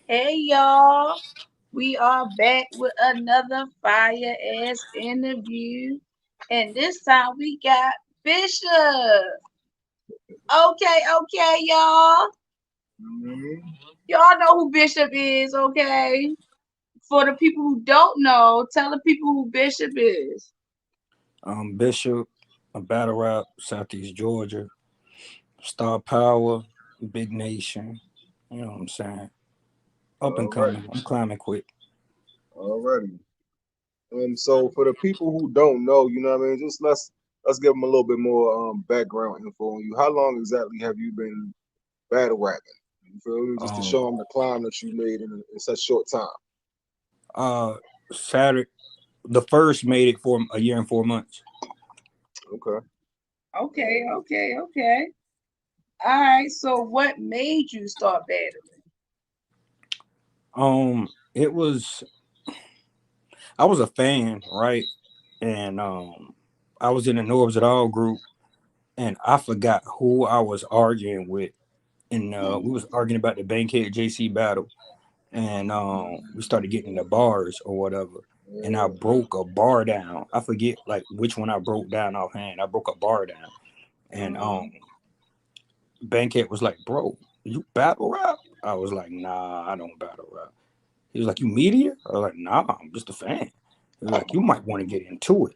Hey y'all, we are back with another fire ass interview, and this time we got Bishop. Okay, y'all. Mhm. Y'all know who Bishop is, okay? For the people who don't know, tell the people who Bishop is. Bishop, a battle rap, Southeast Georgia, Star Power, Big Nation. You know what I'm saying? Up and All right, coming. I'm climbing quick. alrighty. So for the people who don't know, you know what I mean, just let's give them a little bit more background info on you. How long exactly have you been battle rapping? You feel me? Just to Um, show them the climb that you made in such short time. uh, Saturday, the first made it for a year and 4 months. Okay. Okay. All right, so what made you start battling? It was I was a fan, right? And I was in the Norbs at All group, and I forgot who I was arguing with, and we was arguing about the Bankhead JC battle, and we started getting into bars or whatever, and I Yeah. broke a bar down. I forget like which one I broke down offhand. I broke a bar down, and Mm-hmm. Bankhead was like, "Bro, you battle rap?" I was like, "Nah, I don't battle rap." He was like, "You media?" I was like, "Nah, I'm just a fan." He was like, "You might want to get into it."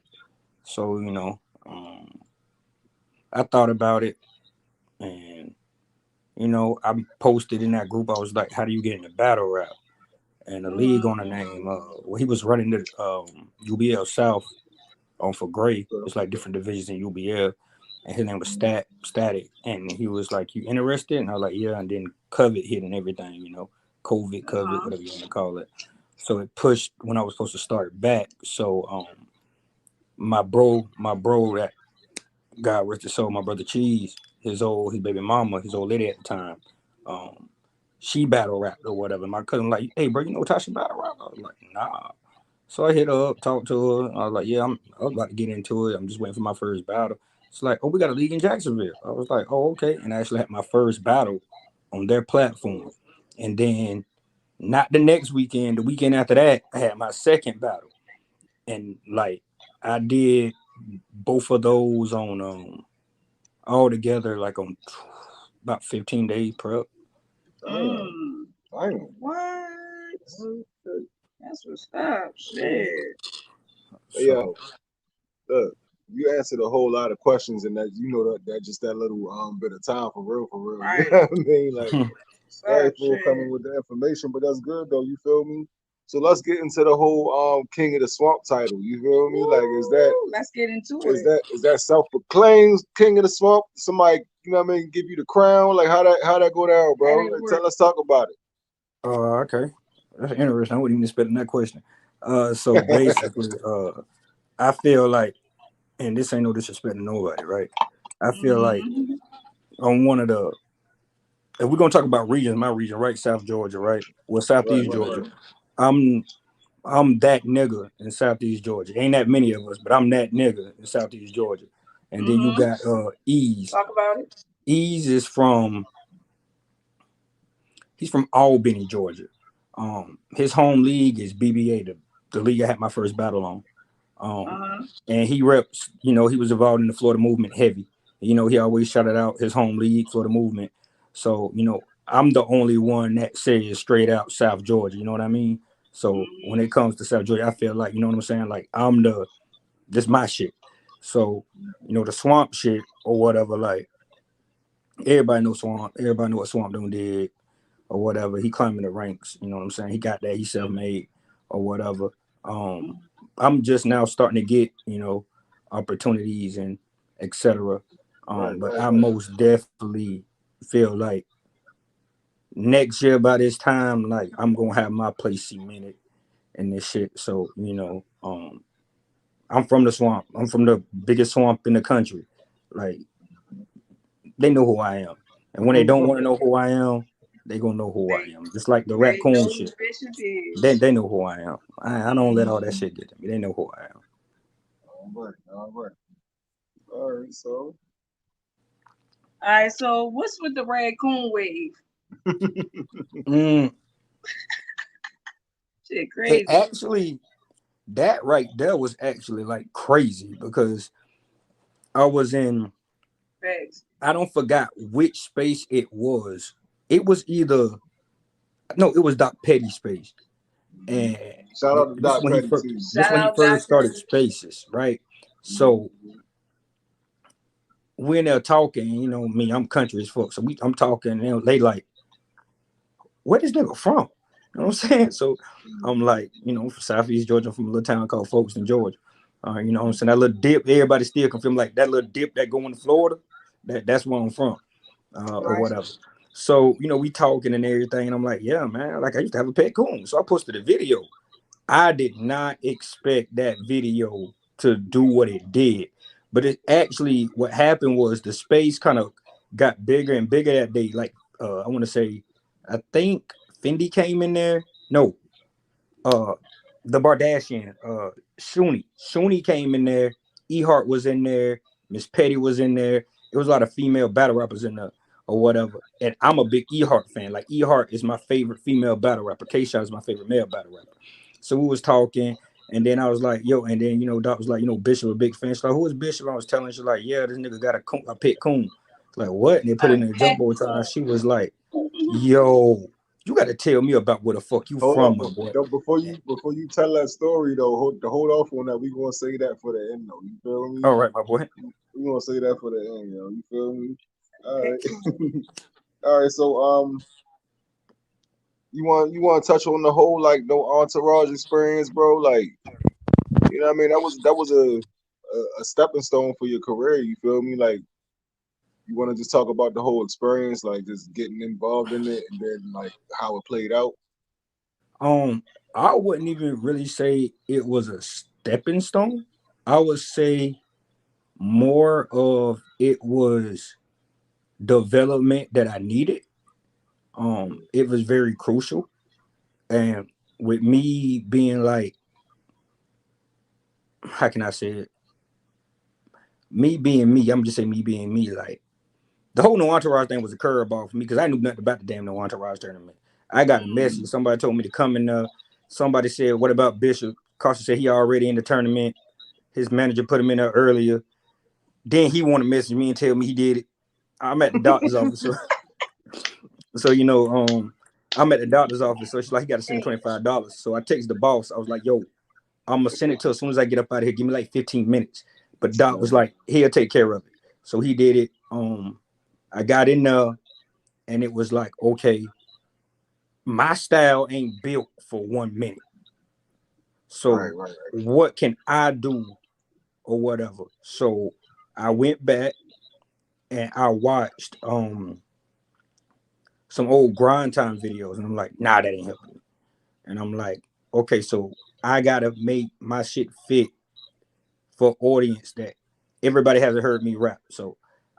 So I thought about it, and I posted in that group. I was like, "How do you get into battle rap?" And the league on the name. Well, he was running the UBL South on for Gray. Okay. It's like different divisions in UBL, and his name was Mhm. Static. And he was like, "You interested?" And I was like, "Yeah." And then COVID hit and everything, COVID, Uh-huh. whatever you want to call it. So it pushed when I was supposed to start back. So my bro that God rest his soul, my brother Cheese, his baby mama, his old lady at the time, um, she battle rapped or whatever. My cousin like, "Hey bro, you know Tasha battle rap?" I was like, "Nah." So I hit her up, talked to her. I was like, "Yeah, I was about to get into it. I'm just waiting for my first battle." It's like, "Oh, we got a league in Jacksonville." I was like, "Oh, okay." And I actually had my first battle on their platform. And then not the next weekend, the weekend after that, I had my second battle. And like I did both of those on all together like on about 15 days prep. Damn. Mm. Damn. What? Okay. That's what's up. Shit. Yeah. So Look, you answered a whole lot of questions, and that you know that just that little bit of time for real, for real. You know Right. what I mean? Like What's very up? full coming Shit. with the information, but that's good though. You feel me? So let's get into the whole King of the Swamp title. You feel me? Like Woo! Let's get into it. is that self proclaimed King of the Swamp? Somebody you know what I mean? Give you the crown? Like how that go down, How bro? they Like, work? let's talk about okay. That's interesting. I wouldn't even expect that question. So it. basically, I feel like, and this ain't no disrespect to nobody, right? I feel like Mm-hmm. on one of the, if we're gonna talk about regions, my region, right, South Georgia, right, well, Right, Southeast right, Georgia, right. I'm I'm that nigga in Southeast Georgia. Ain't that many of us, but I'm that nigga in Southeast Georgia. And then you Mm-hmm. got Ease. Talk about it. Ease is from he's from Albany, Georgia. His home league is BBA, the league I had my first battle on. Um, Uh-huh. and he reps, he was involved in the Florida movement heavy. He always shouted out his home league, Florida movement. So, I'm the only one that says straight out South Georgia, you know what I mean? So when it Mm-hmm. comes to South Georgia, I feel like, you know what I'm saying? Like this my shit. So, the swamp shit or whatever, like everybody knows swamp. Everybody know what Swamp Dune did or whatever. He climbing the ranks, you know what I'm saying? He got that, he self-made or whatever. Um, I'm just now starting to get, opportunities and etc. Right, But right, I right. most definitely feel like next year by this time, like I'm gonna have my place cemented in this shit. So, I'm from the swamp. I'm from the biggest swamp in the country. Like they know who I am. And when they don't want to know who I am, they gonna know who I They am. Just like the they raccoon know who shit. Bishop They is. know who I am. I don't let all that Mm-hmm. shit get to me. They know who I All right, all right. All right, so All right, so what's with the raccoon wave? am. Shit It crazy. actually, that right there was actually like crazy because I was in, Facts. I don't forgot which space it was. It was either, no, it was Doc Petty space. And Shout out to this is Doc when he Petty first, too. this Shout when he out first Dr. started P. spaces, right? So Mhm. when they're talking, me, I'm country as fuck. So I'm talking, and they like, where this nigga from? You know what I'm saying? So I'm like, from Southeast Georgia, I'm from a little town called Folkestone, Georgia. You know what I'm saying? That little dip, everybody still can feel like that little dip that going to Florida. That's where I'm from, or Right. whatever. So, we talking and everything, and I'm like, yeah, man, like I used to have a pet coon. So I posted a video. I did not expect that video to do what it did. But it actually, what happened was the space kind of got bigger and bigger that day. Like, I want to say, I think Fendi came in there. No, uh, the Bardashian, Shuni came in there. Ehart was in there. Miss Petty was in there. It was a lot of female battle rappers in there or whatever. And I'm a big Ehart fan. Like Ehart is my favorite female battle rapper. K-Shot is my favorite male battle rapper. So we was talking, and then I was like, yo, and then Doc was like, Bishop a big fan. She's like, who is Bishop? I was telling her, she's like, yeah, this nigga got a pet coon. Like, what? And they put A it in a pet. jumbo time. She was like, yo, you got to tell me about where the fuck you Hold from, up, my boy. before you tell that story though, hold off on that. We gonna say that for the end though. You feel me? All right, my boy. We gonna say that for the end, yo. You feel me? All Pet right, coon. all right. So you want to touch on the whole like no entourage experience, bro? Like what I mean? That was a stepping stone for your career. You feel me? Like you want to just talk about the whole experience, like just getting involved in it, and then like how it played out. Um, I wouldn't even really say it was a stepping stone. I would say more of it was development that I needed. It was very crucial, and with me being like, how can I say it? Me being me, I'm just saying me being me. Like the whole no entourage thing was a curveball for me because I knew nothing about the damn no entourage tournament. I got a message. Somebody told me to come in. Somebody said, "What about Bishop?" Carson said he already in the tournament. His manager put him in there earlier. Then he want to message me and tell me he did it. I'm at the doctor's office, so I'm at the doctor's office. So she's like, he got to send Hey. $25. So I text the boss. I was like, yo, I'm gonna send it to her as soon as I get up out of here. Give me like 15 minutes. But Doc was like, he'll take care of it. So he did it. I got in there and it was like, okay, my style ain't built for 1 minute. Right, So right, what can I do or whatever? So I went back and I watched some old grind time videos and I'm like, nah, that ain't helping me. And I'm like, okay, so I gotta make my shit fit for audience that everybody hasn't heard me rap. So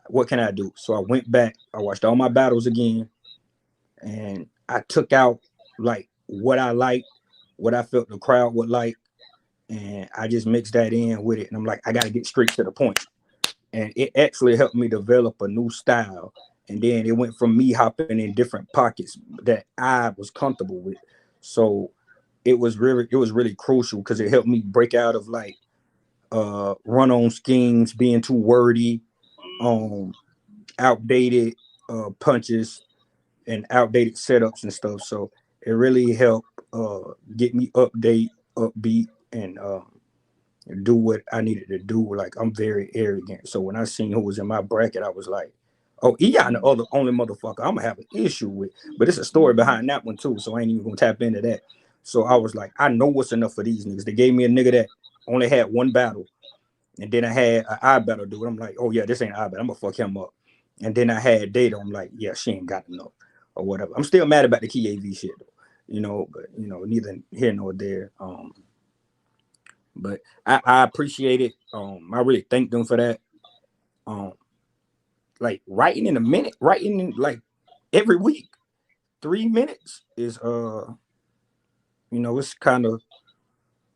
what can I do? So I went back, I watched all my battles again, and I took out like what I liked, what I felt the crowd would like, and I just mixed that in with it. And I'm like, I gotta get straight to the point. And it actually helped me develop a new style. And then it went from me hopping in different pockets that I was comfortable with. So it was really crucial because it helped me break out of like run on schemes, being too wordy, um, outdated punches and outdated setups and stuff. So it really helped get me upbeat, and do what I needed to do. Like I'm very arrogant. So when I seen who was in my bracket, I was like, oh, Eon the other only motherfucker I'm gonna have an issue with. But it's a story behind that one too. So I ain't even gonna tap into that. So I was like, I know what's enough for these niggas. They gave me a nigga that only had one battle. And then I had an I battle dude. I'm like, oh yeah, this ain't I battle. I'm gonna fuck him up. And then I had Data. I'm like, yeah, she ain't got enough or whatever. I'm still mad about the Key AV shit though. But neither here nor there. But I appreciate it. I really thank them for that. Um, like writing in a minute, writing in like every week, 3 minutes is it's kind of.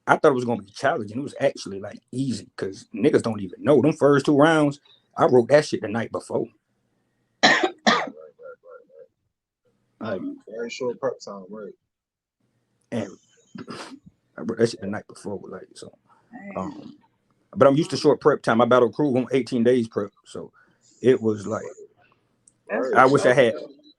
I thought it was gonna be challenging. It was actually like easy because niggas don't even know them first 2 rounds. I wrote that shit the night before. right, right, right, right. Like Mm. Very short prep time, right? and I wrote that shit the night before, like so. Damn. Um, but I'm used to short prep time. I battle crew on 18 days prep, so it was like That's Right, I what's wish I up. had.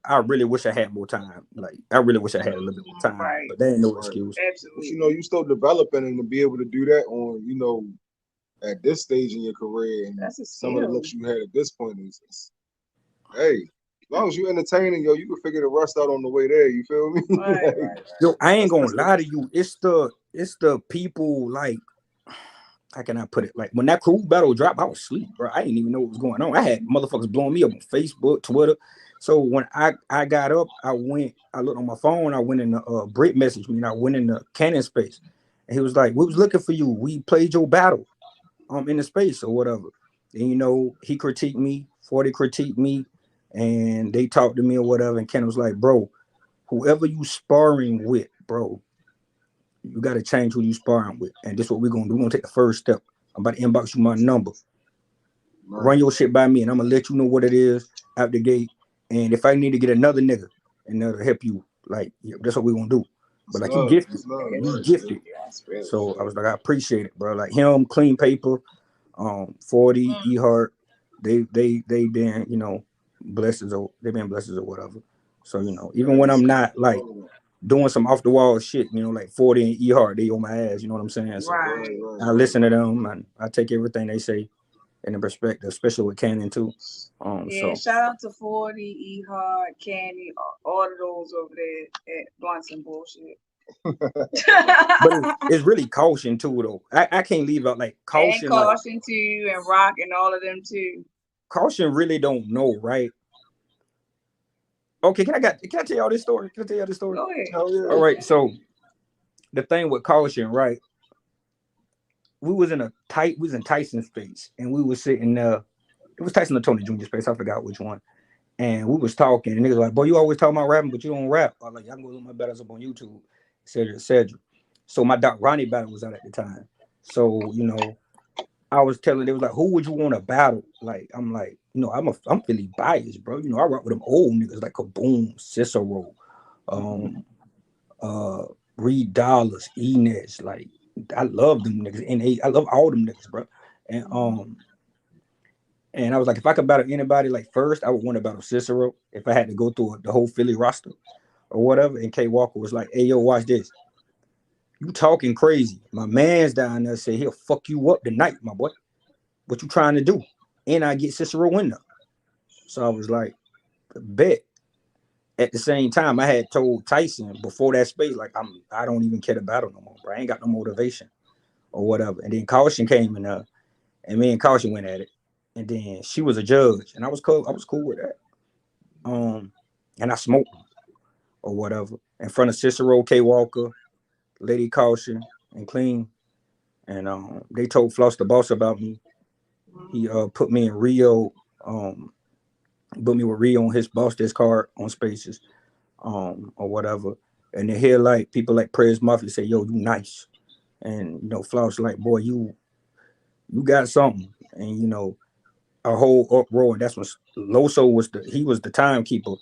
I really wish I had more time. Like I really wish I had a little bit more time, Right. but that ain't no right. excuse. But you Absolutely. know, you still developing, and to be able to do that on, at this stage in your career, and That's a some of the skill. looks you had at this point is hey, as long as you entertaining, yo, you can figure the rest out on the way there. You feel me? Right, Like, right, Yo, I ain't that's gonna the lie to you. It's the people like how can I put it? Like when that crew battle dropped, I was asleep, bro. I didn't even know what was going on. I had motherfuckers blowing me up on Facebook, Twitter. So when I got up, I looked on my phone, I went in the Brit message me, and I went in the Canon space. And he was like, we was looking for you. We played your battle in the space or whatever. And he critiqued me, 40 critiqued me, and they talked to me or whatever. And Ken was like, bro, whoever you sparring with, bro, you got to change who you sparring with. And this is what we're going to do. We're going to take the first step. I'm about to inbox you my number. right. Run your shit by me, and I'm going to let you know what it is out the gate. And if I need to get another nigga, and that'll help you, like, yeah, that's what we're going to do. But, It's like, you love. gifted. It's love. That's You Right. gifted. that's real So I shit. was like, I appreciate it, bro. Like, him, Clean Paper, 40, Mm, E Heart, they been, blessings or they been blessings or whatever. So, even when I'm Thanks. not, like, All of that. doing some off the wall shit, like 40 and E Hard, they on my ass, you know what I'm saying? So Right, right. right, I right. listen to them and I take everything they say in the perspective, especially with Canon too. Yeah, So shout out to 40, E Hard, Candy, all of those over there at Blunts and Bullshit. but it's really caution too though. I can't leave out like And caution, like Caution too, and Rock and all of them too. caution really don't know, right? Okay, can I tell y'all this story? Can I tell y'all this story? Go ahead. Hell All yeah. right, so the thing with caution, right? We was in Tyson's space and we was sitting there. It was Tyson or Tony Jr. space, I forgot which one. And we was talking, and niggas like, boy, you always talking about rapping, but you don't rap. I was like, y'all can go look my battles up on YouTube, et cetera, et cetera. So my Doc Ronnie battle was out at the time. So, I was telling, they was like, who would you want to battle? Like, I'm like, I'm Philly biased, bro. I rock with them old niggas like Kaboom, Cicero, um, uh, Reed Dollars, Enes. Like, I love them niggas. I love all them niggas, bro. And and I was like, if I could battle anybody like first, I would want to battle Cicero if I had to go through the whole Philly roster or whatever. And K Walker was like, hey, yo, watch this. You talking crazy. My man's down there said he'll fuck you up tonight, my boy. What you trying to do? And I get Cicero in there. So I was like, bet. At the same time, I had told Tyson before that space, like, I don't even care to battle no more, bro. I ain't got no motivation or whatever. And then Caution came in there, and me and Caution went at it. And then she was a judge, and I was cool. I was cool with that. And I smoked them or whatever in front of Cicero, K Walker, Lady Caution, and Clean. And they told Floss the boss about me. He Mhm. put me in Rio, put me with Rio on his boss this card on Spaces, or whatever. And to hear like people like Prez Mafia say, "Yo, you nice," and Floss like, "Boy, you got something," and a whole uproar. And that's when Loso was the timekeeper.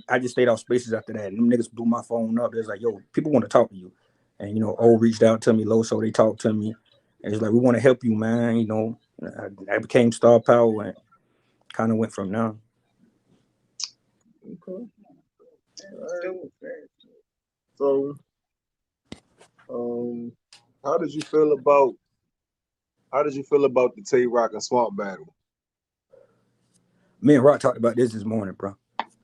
I just stayed out Spaces after that. And them niggas blew my phone up. They was like, yo, people want to talk to you. And O reached out to me, Loso, they talked to me. And it's like, we want to help you, man. I became Star Power and kind of went from now. Okay. All That's right. dope. So, um, how did you feel about the Tay Rock and Swamp battle? Me and Rock talked about this morning, bro.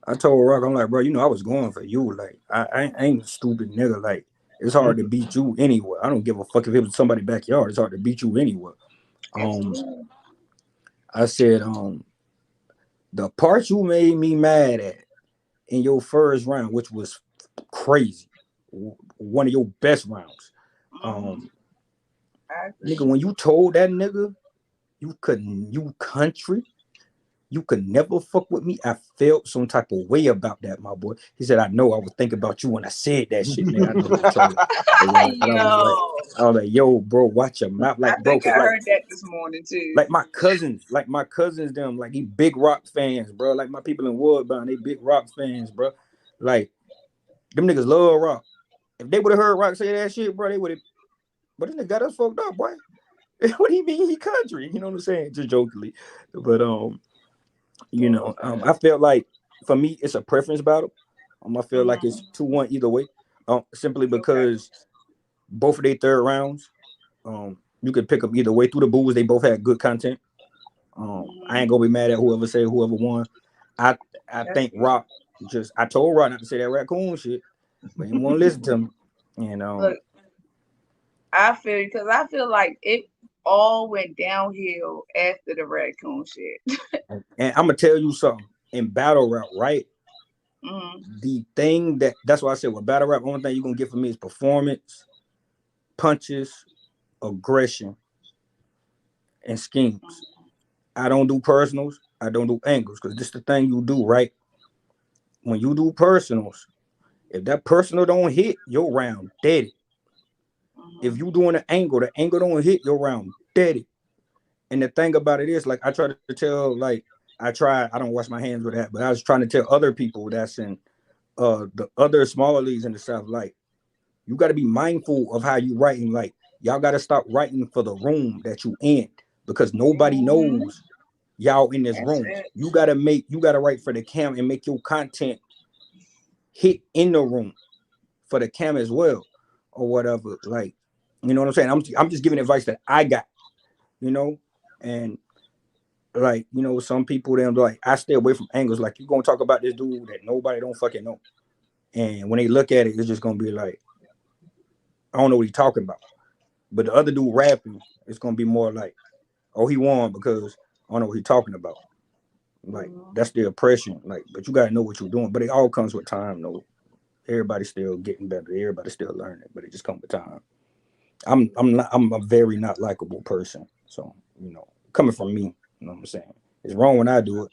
I told Rock, I'm like, bro, I was going for you. Like, I ain't a stupid nigga. Like, it's hard to beat you anywhere. I don't give a fuck if it was somebody's backyard. It's hard to beat you anywhere. Um, Absolutely. I said, the part you made me mad at in your first round, which was crazy, one of your best rounds. Mm-hmm. Um, I Nigga, agree. when you told that nigga you country, you could never fuck with me. I felt some type of way about that, my boy. He said, I know I was thinking about you when I said that shit, nigga. I know you were trolling. But Yo, I was like, yo, bro, watch your mouth. I Like, bro, think cause I heard that this morning too. like my cousins, them, like he big rock fans, bro. Like my people in Woodbound, they big rock fans, bro. Like them niggas love rock. If they would have heard Rock say that shit, bro, they would have. But this nigga got us fucked up, boy. What do you mean he country? You know what I'm saying? Just jokingly, but I felt like for me it's a preference battle. I feel like it's 2-1 either way. Simply Okay. because both of their third rounds, you could pick them either way through the booze. They both had good content. I ain't Mm-hmm. gonna be mad at whoever say whoever won. I I That's think good. Rock just I told Rock not to say that raccoon shit, but he won't listen to me. And Look, I feel because I feel like it all went downhill after the raccoon shit. and I'm gonna tell you something in battle rap, right? Mm-hmm. The thing that's why I said with battle rap, only thing you're gonna get from me is performance, punches, aggression, and schemes. I don't do personals. I don't do angles because this is the thing you do, right? When you do personals, if that personal don't hit, your round dead. If Mm-hmm. you doing an angle, the angle don't hit, your round dead. And the thing about it is, like, I try to tell, like, I don't wash my hands with that, but I was trying to tell other people that's in the other smaller leagues in the South, like, you got to be mindful of how you writing. Like, y'all got to stop writing for the room that you in because nobody Mm-hmm. knows y'all in this That's room. it. You gotta write for the cam and make your content hit in the room for the cam as well, or whatever. Like, you know what I'm saying? I'm just giving advice that I got, you know, and like, some people them like I stay away from angles. Like, you gonna talk about this dude that nobody don't fucking know, and when they look at it, it's just gonna be like, I don't know what he's talking about. But the other dude rapping, it's gonna be more like, oh, he won because I don't know what he's talking about. Like, Mm-hmm. that's the oppression. Like, but you gotta know what you're doing. But it all comes with time, though. Everybody's still getting better. Everybody's still learning, but it just comes with time. I'm a very not likable person. So, coming from me, you know what I'm saying? It's wrong when I do it.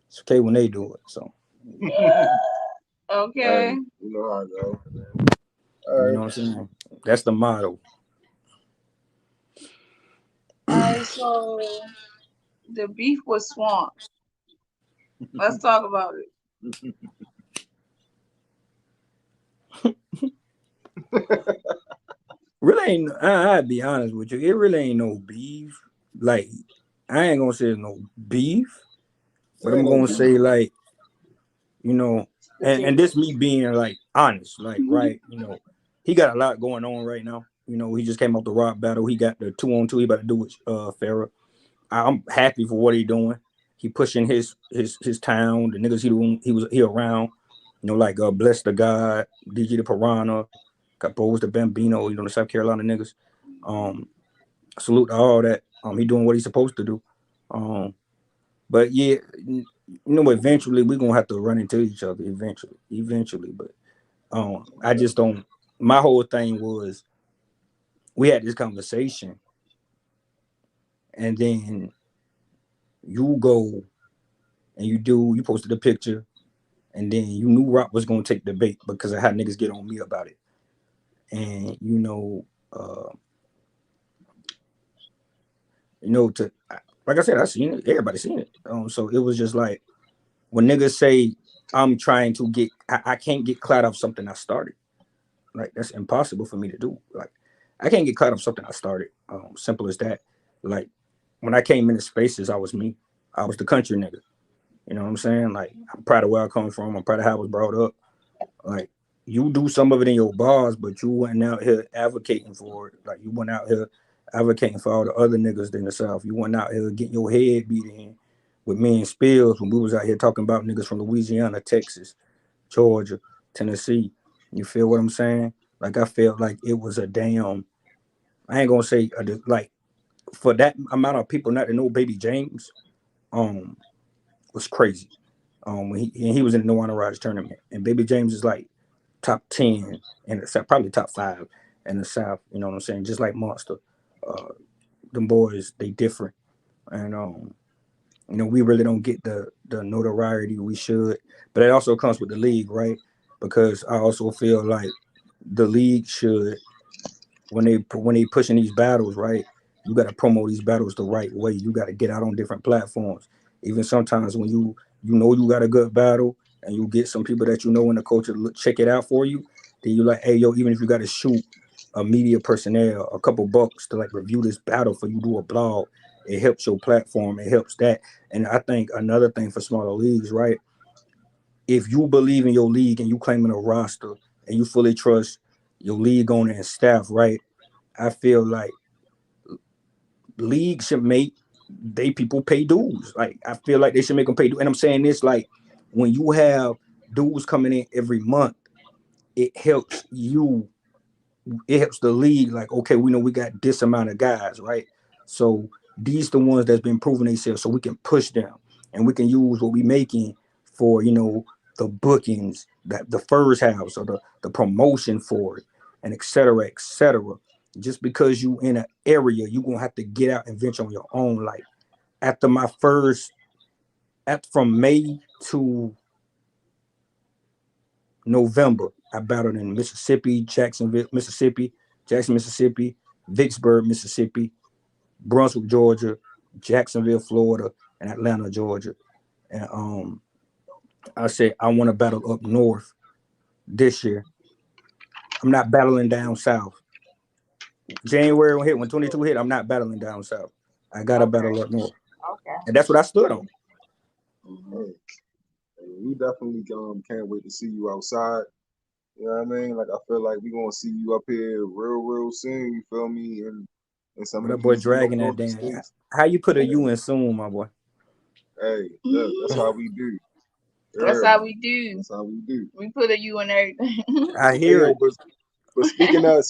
It's okay when they do it. So, Hey, Okay. you know how I go. you All know what I'm saying? That's the motto. All right. So the beef was swamp. Let's talk about it. right. Really ain't. I'd be honest with you. It really ain't no beef. Like, I ain't gonna say no beef, but There ain't I'm no gonna beef. say like, you know, and this me Potatoes. being like honest, like, right, he got a lot going on right now. He just came off the rock battle. He got the 2-on-2 he about to do with Farrah. I'm happy for what he doing. He pushing his town, the niggas he around, like Bless the God, DJ the Piranha, Capos the Bambino, the South Carolina niggas. Um, salute to all that. He doing what he's supposed to do. Um, but yeah, eventually we're gonna have to run into each other eventually. But I Yeah. just don't. My whole thing was we had this conversation, and then you go and you posted a picture, and then you knew Rock was gonna take the bait because of how niggas get on me about it, and to like I said, I seen it. Everybody seen it. So it was just like when niggas say I'm trying to I can't get clout off something I started. Like, that's impossible for me to do. Like, I can't get caught up something I started. Simple as that. Like, when I came into spaces, I was me. I was the country nigga. You know what I'm saying? Like, I'm proud of where I come from. I'm proud of how I was brought up. Like, you do some of it in your bars, but you went out here advocating for it. Like, you went out here advocating for all the other niggas in the South. You went out here getting your head beat in with me and Spills when we was out here talking about niggas from Louisiana, Texas, Georgia, Tennessee. You feel what I'm saying? Like, I felt like it was a damn. I ain't gonna say like for that amount of people not to know Baby James, um, was crazy. When he was in the No Honor Rise tournament, and Baby James is like top 10 in the South, probably top 5 in the South. You know what I'm saying? Just like Monster, uh, them boys they different, and we really don't get the notoriety we should. But it also comes with the league, right? Because I also feel like the league should when they pushing these battles, right? You got to promote these battles the right way. You got to get out on different platforms. Even sometimes when you got a good battle and you get some people that in the culture to check it out for you, Then you like, hey yo, even if you got to shoot a media personnel a couple bucks to like review this battle for you do a blog, it helps your platform. It helps that. And I think another thing for smaller leagues, right? If you believe in your league and you claiming a roster and you fully trust your league owner and staff, right? I feel like leagues should make they people pay dues. Like I feel like they should make them pay dues. And I'm saying this like when you have dues coming in every month, it helps you. It helps the league. Like okay, we know we got this amount of guys, right? So these the ones that's been proving themselves, so we can push them and we can use what we making for the bookings that the first house or the promotion for it and et cetera, et cetera. Just because you in an area, you gonna have to get out and venture on your own. Like after my first, at from May to November, I battled in Mississippi, Jackson, Mississippi, Vicksburg, Mississippi, Brunswick, Georgia, Jacksonville, Florida, and Atlanta, Georgia. And I said I want to battle up north this year. I'm not battling down south. January hit when 22 hit. I'm not battling down south. I got to Okay. battle up north, Okay. and that's what I stood on. Mm-hmm. Hey, hey, we definitely can't wait to see you outside. You know what I mean? Like I feel like we gonna see you up here real soon. You feel me? And in some But of that boy these dragging that northern damn. states. How you put a Hey, U in soon, my boy? hey, look, that's how we do. That's Yeah, how we do. that's how we do. We put a U in everything. I Hey hear yo, it. but speaking of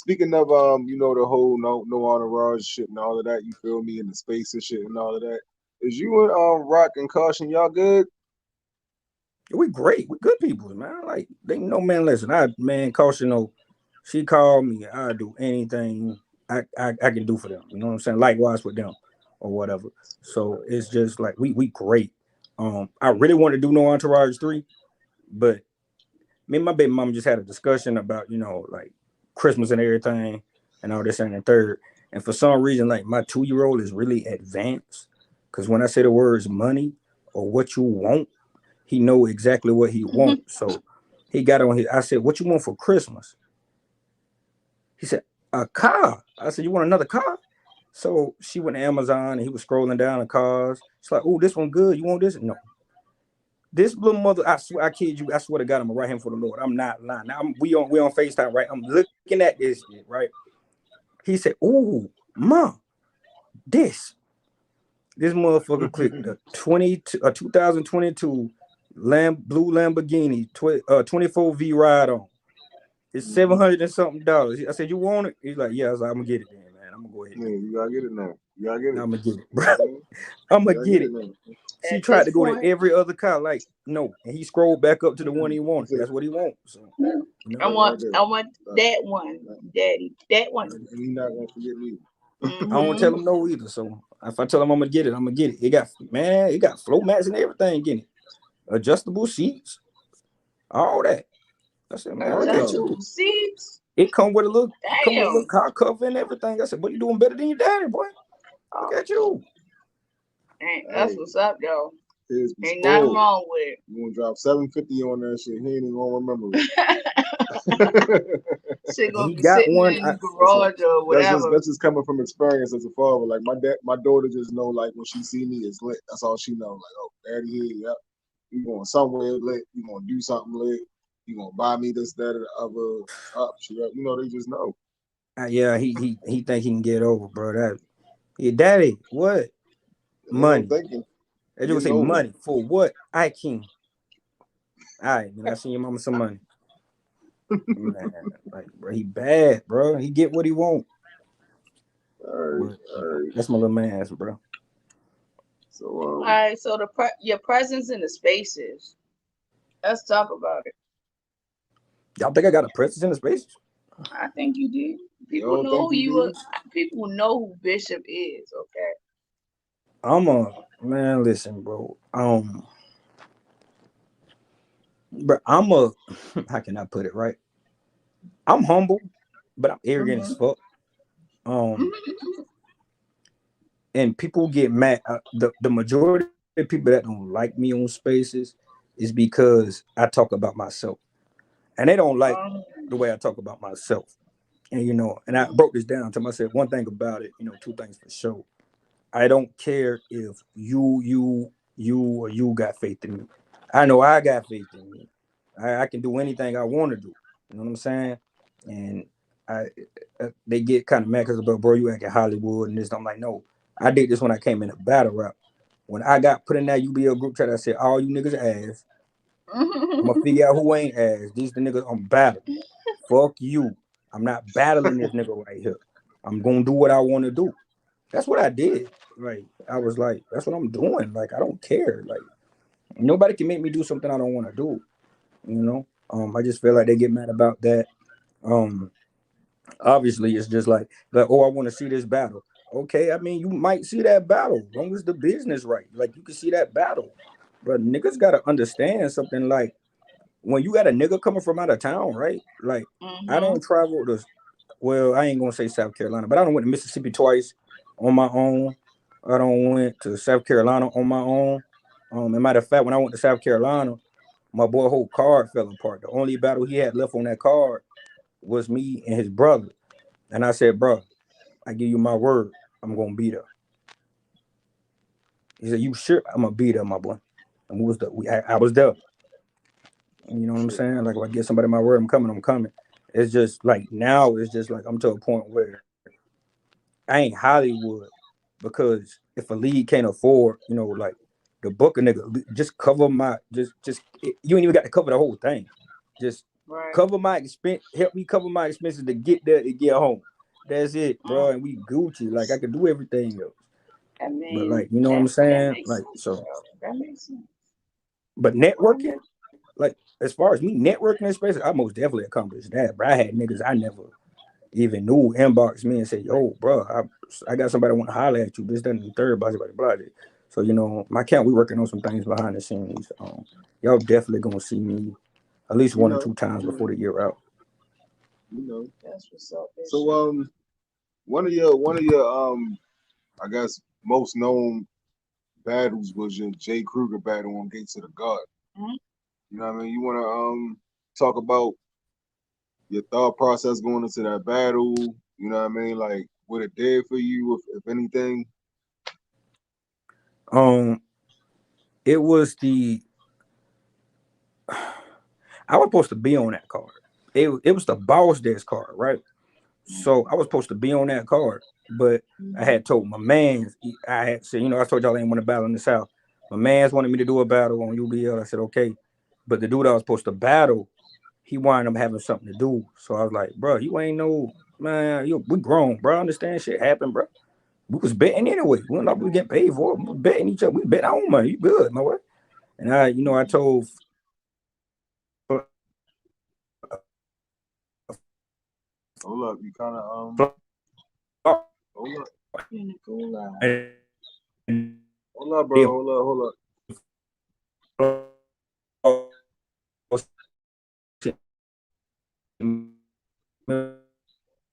the whole no entourage shit and all of that, you feel me, and the space and shit and all of that. Is you and Rock and Caution, y'all good? We great. We good people, man. Like they no man. Listen, caution. No, she called me. I do anything I can do for them. You know what I'm saying? Likewise with them or whatever. So it's just like we great. I really want to do No Entourage 3, but me and my baby mom just had a discussion about like Christmas and everything and all this and the third. And for some reason, like my 2 year old is really advanced because when I say the words money or what you want, he know exactly what he wants. So he got on his. I said, "What you want for Christmas?" He said, "A car." I said, "You want another car?" So she went to Amazon and he was scrolling down the cars. She's like, "Oh, this one good. You want this?" No. This little mother, I swear, I kid you, I swear to God, I'm a right hand for the Lord. I'm not lying. Now we on FaceTime, right? I'm looking at this shit, right? He said, "Ooh, mom, this." This motherfucker clicked a 2022 blue Lamborghini 24V ride on. It's Hmm. 700 and something dollars. I said, "You want it?" He's like, "Yeah." I was like, "I'm gonna get it then, man. I'm gonna go ahead and Yeah, get it. you gotta get it now. You gotta get it. I'm gonna get it, You know bro. what I'm saying? I'm You gonna gotta get get it it." now. She At tried this to go to point, every other car, like no, and he scrolled back up to the one he You wanted. said, That's what he wants. So, you I know, right want there. I want Right. that one, Right. Daddy. That one. And he's not gonna forget me. I don't tell Mm-hmm. him no either. So if I tell him I'm gonna get it, I'm gonna get it. It got flow mats and everything in it, adjustable seats, all that. I said, man, look at Damn. Adjustable you. seats. It come with a Damn. little car cover and everything. I said, but you doing better than your daddy, boy. Look Oh, at you. ain't that's Hey, what's up, though. his be Ain't nothing spoiled. wrong with You gonna drop 750 on that shit? He ain't even gonna remember it. it. Shit And gonna he be got sitting one. in the Listen, garage or that's just whatever. that's just coming from experience as a father. Like my daughter just know like when she see me, it's lit. That's all she know. Like, oh, daddy here, yep. You going somewhere lit? You gonna do something lit? You gonna buy me this, that, or the other? Up, she up. You know, they just know. Yeah, he think he can get over, bro. That your daddy, what? Ain't no Money. thinking. They just Getting say over. money for what? I can. All right, then I send your mama some money. Man, like bro, he bad, bro. He get what he want. All right, But all right. that's my little man, bro. So All right, so your presence in the spaces. Let's talk about it. Y'all think I got a presence in the spaces? I think you do. you People don't know think who you you are. do? People know who Bishop is. Okay. I'm a man. Listen, bro. Bro, I'm a. How can I put it right? I'm humble, but I'm arrogant as Mhm. fuck. Um, Mhm. and people get mad. The majority of people that don't like me on spaces is because I talk about myself, and they don't like. the way I talk about myself. And and I broke this down to myself. One thing about it, two things for sure. I don't care if or you got faith in me. I know I got faith in me. I can do anything I want to do. You know what I'm saying? And I they get kind of mad because about bro, you acting Hollywood and this. I'm like, no, I did this when I came in a battle rap. When I got put in that UBL group chat, I said, all you niggas ass. I'm gonna figure out who ain't ass. These the niggas I'm battling. Fuck you. I'm not battling this nigga right here. I'm gonna do what I want to do. That's what I did. Like I was like, that's what I'm doing. Like I don't care. Like nobody can make me do something I don't want to do. I just feel like they get mad about that. Um, Obviously it's just like, oh, I want to see this battle. Okay, I mean you might see that battle, as long as the business right. Like you can see that battle, but niggas gotta understand something. Like when you got a nigga coming from out of town, right? Like I Mhm. don't travel to, well, I ain't gonna say South Carolina, but I don't went to Mississippi twice on my own. I don't went to South Carolina on my own. And matter of fact, when I went to South Carolina, my boy whole card fell apart. The only battle he had left on that card was me and his brother. And I said, bro, I give you my word, I'm gonna be there. He said, you sure? I'm gonna be there, my boy. And I was there. You know what I'm Shit. saying? Like if I get somebody my word, I'm coming, I'm coming. It's just like now it's just like I'm to a point where I ain't Hollywood because if a league can't afford, like the book a nigga, just cover my you ain't even got to cover the whole thing. Just Right. cover my expense, help me cover my expenses to get there to get home. That's it, bro. Mm. And we Gucci. Like I could do everything else. I But mean, like, you know what I'm that saying? makes Like sense, so bro. That makes sense. but Why networking, not? like as far as me networking in space, I most definitely accomplished that. But I had niggas I never even knew inbox me and say, "Yo, bro, I got somebody want to holler at you. This, that, and the third, blah, blah, blah." So my account, we working on some things behind the scenes. Y'all definitely gonna see me at least You one or know, two times before the year out. you know. That's what's up, So Bishop. one of your I guess most known battles was your Jay Kruger battle on Gates of the God. Mhm. You know what I mean? You wanna talk about your thought process going into that battle, you know what I mean? Like what it did for you, if anything. Um, it was I was supposed to be on that card. It was the boss desk card, right? So I was supposed to be on that card, but I Mhm. had told my man's, I had said, I told y'all I ain't want to battle in the South. My man's wanted me to do a battle on UBL. I said, okay. But the dude I was supposed to battle, he wound up having something to do. So I was like, bro, you ain't no, man, we grown, bro. Understand shit happened, bro. We was betting anyway. We not we getting paid for it. We was betting each other. We bet our own money. You good, my boy. And I told Hold up, you kinda hold up. You in the gulag. Hold up, bro, hold up.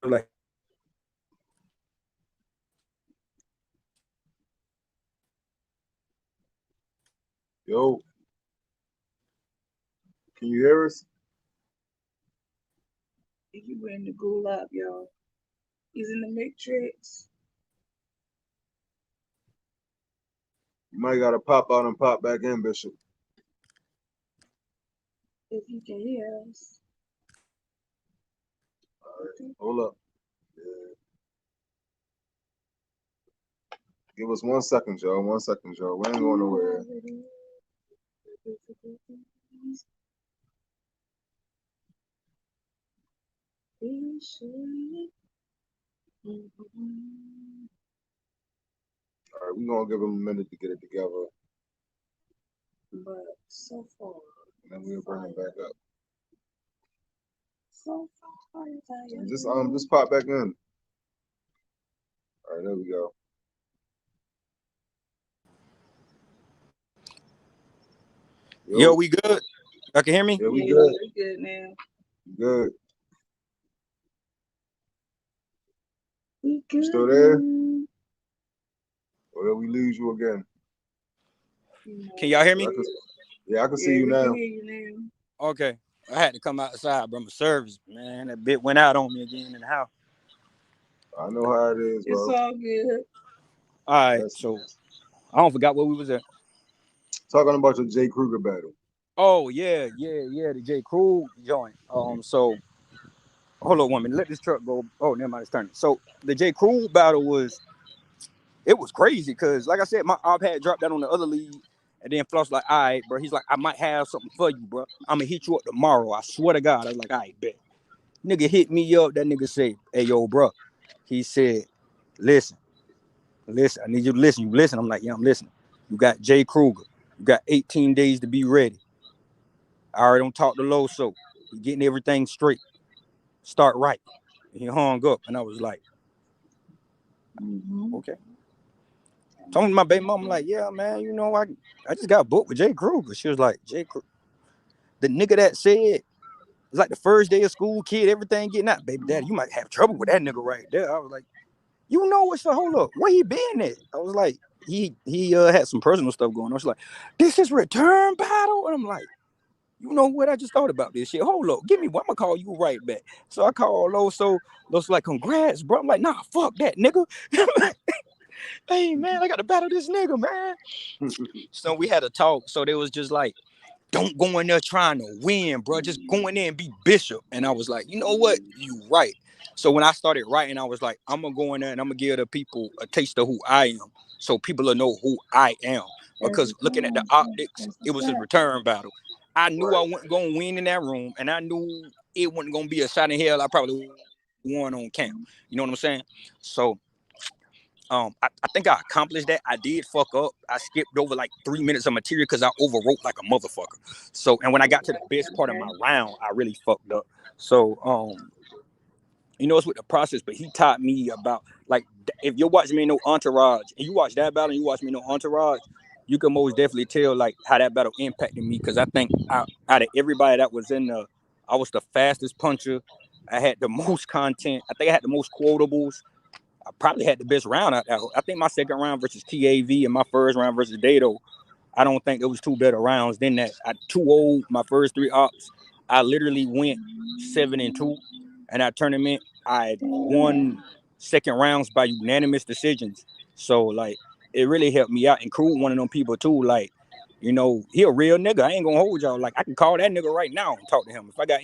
like Yo, can you hear us? You in the gulag, y'all. He's in the matrix. You might gotta pop out and pop back in, Bishop. If you can hear us. All right, hold up. Yeah. Give us 1 second, y'all. 1 second, y'all. We ain't going nowhere. All right, we gonna give him a minute to get it together, But so far, and then we'll bring him fire. back up. So far, And fire. just pop back in. All right, there we go. yo, Yo, we good? Y'all can hear me? yeah, we Yeah, good. we good now. Good. We You still good there? now. Or did we lose you again? Can y'all hear Yeah, me? I can see Yeah, you we can now. hear you now. Okay. I had to come outside, bro. My service, man, that bit went out on me again in the house. I know how it is, It's bro. all good. All right, Listen, so I don't forgot where we was at. talking about your Jay Kruger battle. Oh yeah, the J. Crew joint. So hold on 1 minute. Let this truck go. Oh, never mind, it's turning. So the J. Crew battle was crazy because, like I said, my op had dropped that on the other lead, and then Floss like, all right, bro. He's like, I might have something for you, bro. I'm gonna hit you up tomorrow. I swear to God. I was like, all right, bet. Nigga hit me up. That nigga say, hey, yo, bro. He said, listen, listen. I need you to listen. You listen. I'm like, yeah, I'm listening. You got Jay Kruger. You got 18 days to be ready. I already don't talk to Loso. He getting everything straight. Start right. And he hung up, and I was like, Mm-hmm. okay. Told my baby mom, like, yeah, man, you know, I just got booked with Jay Kruger. She was like, Jay Kruger, the nigga that said it's like the first day of school, kid, everything getting out. Baby daddy, you might have trouble with that nigga right there. I was like, you know what's the hold up? Where he been at? I was like, he had some personal stuff going on. She's like, this is return battle? And I'm like, you know what? I just thought about this shit. Hold up, give me one. I'm gonna call you right back. So I called Loso. Loso like, congrats, bro. I'm like, nah, fuck that, nigga. Hey man, I gotta battle this nigga, man. So we had a talk. So they was just like, don't go in there trying to win, bro. Just go in there and be Bishop. And I was like, you know what? You right. So when I started writing, I was like, I'm gonna go in there and I'm gonna give the people a taste of who I am, so people will know who I am. That's Because a looking at the fact. optics, That's a it was a fact. return battle. I knew I Right. wasn't gonna win in that room, and I knew it wasn't gonna be a shot in hell. I probably won on camp. You know what I'm saying? So I think I accomplished that. I did fuck up. I skipped over like 3 minutes of material because I overwrote like a motherfucker. So, and when I got to the best part of Okay. my round, I really fucked up. So, it's with the process, but he taught me about, like, if you're watching me no Entourage and you watch that battle and you watch me no Entourage, you can most definitely tell like how that battle impacted me, because I think out of everybody that was in the, I was the fastest puncher. I had the most content. I think I had the most quotables. I probably had the best round out there. I think my second round versus TAV and my first round versus Dato, I don't think there was two better rounds than that. I 2-0 my first three ops. I literally went 7-2. And that tournament, I won second rounds by unanimous decisions. So like it really helped me out. And Crew, one of them people too, like, he a real nigga. I ain't gonna hold y'all. Like I can call that nigga right now and talk to him. If I got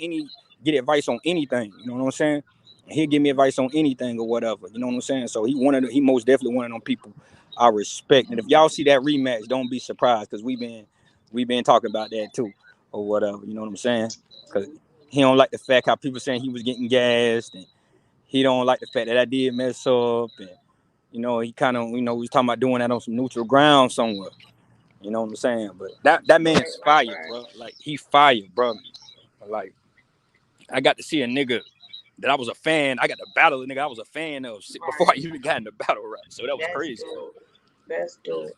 get advice on anything, you know what I'm saying? He'll give me advice on anything or whatever. You know what I'm saying? So he most definitely one of them people I respect. And if y'all see that rematch, don't be surprised, because we been talking about that too, or whatever. You know what I'm saying? Because he don't like the fact how people saying he was getting gassed, and he don't like the fact that I did mess up, and he kind of we was talking about doing that on some neutral ground somewhere. You know what I'm saying? But that Right, man's right, fire, right. bro. Like he fire, bro. Like I got to see a nigga that I was a fan. I got to battle a nigga I was a fan of before I Right. even got into battle rap. So that was That's crazy. dope. That's dope.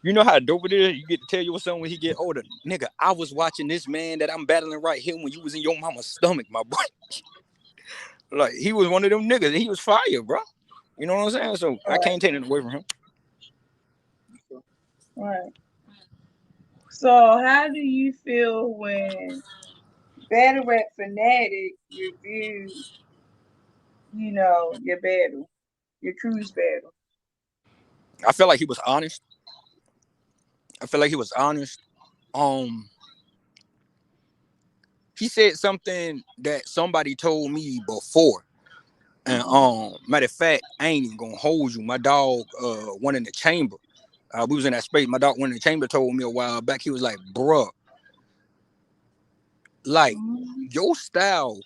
You know how dope it is? You get to tell your son when he get older, nigga, I was watching this man that I'm battling right here when you was in your mama's stomach, my boy. Like, he was one of them niggas. He was fire, bro. You know what I'm saying? So I Right. can't take it away from him. Right. So how do you feel when Battle Rap Fanatic review, your battle, your cruise battle? I felt like he was honest. I feel like he was honest. Um, he said something that somebody told me before. And matter of fact, I ain't even gonna hold you. My dog, one in the chamber. We was in that space. My dog, one in the chamber, told me a while back. He was like, "Bruh, like Mm-hmm. your style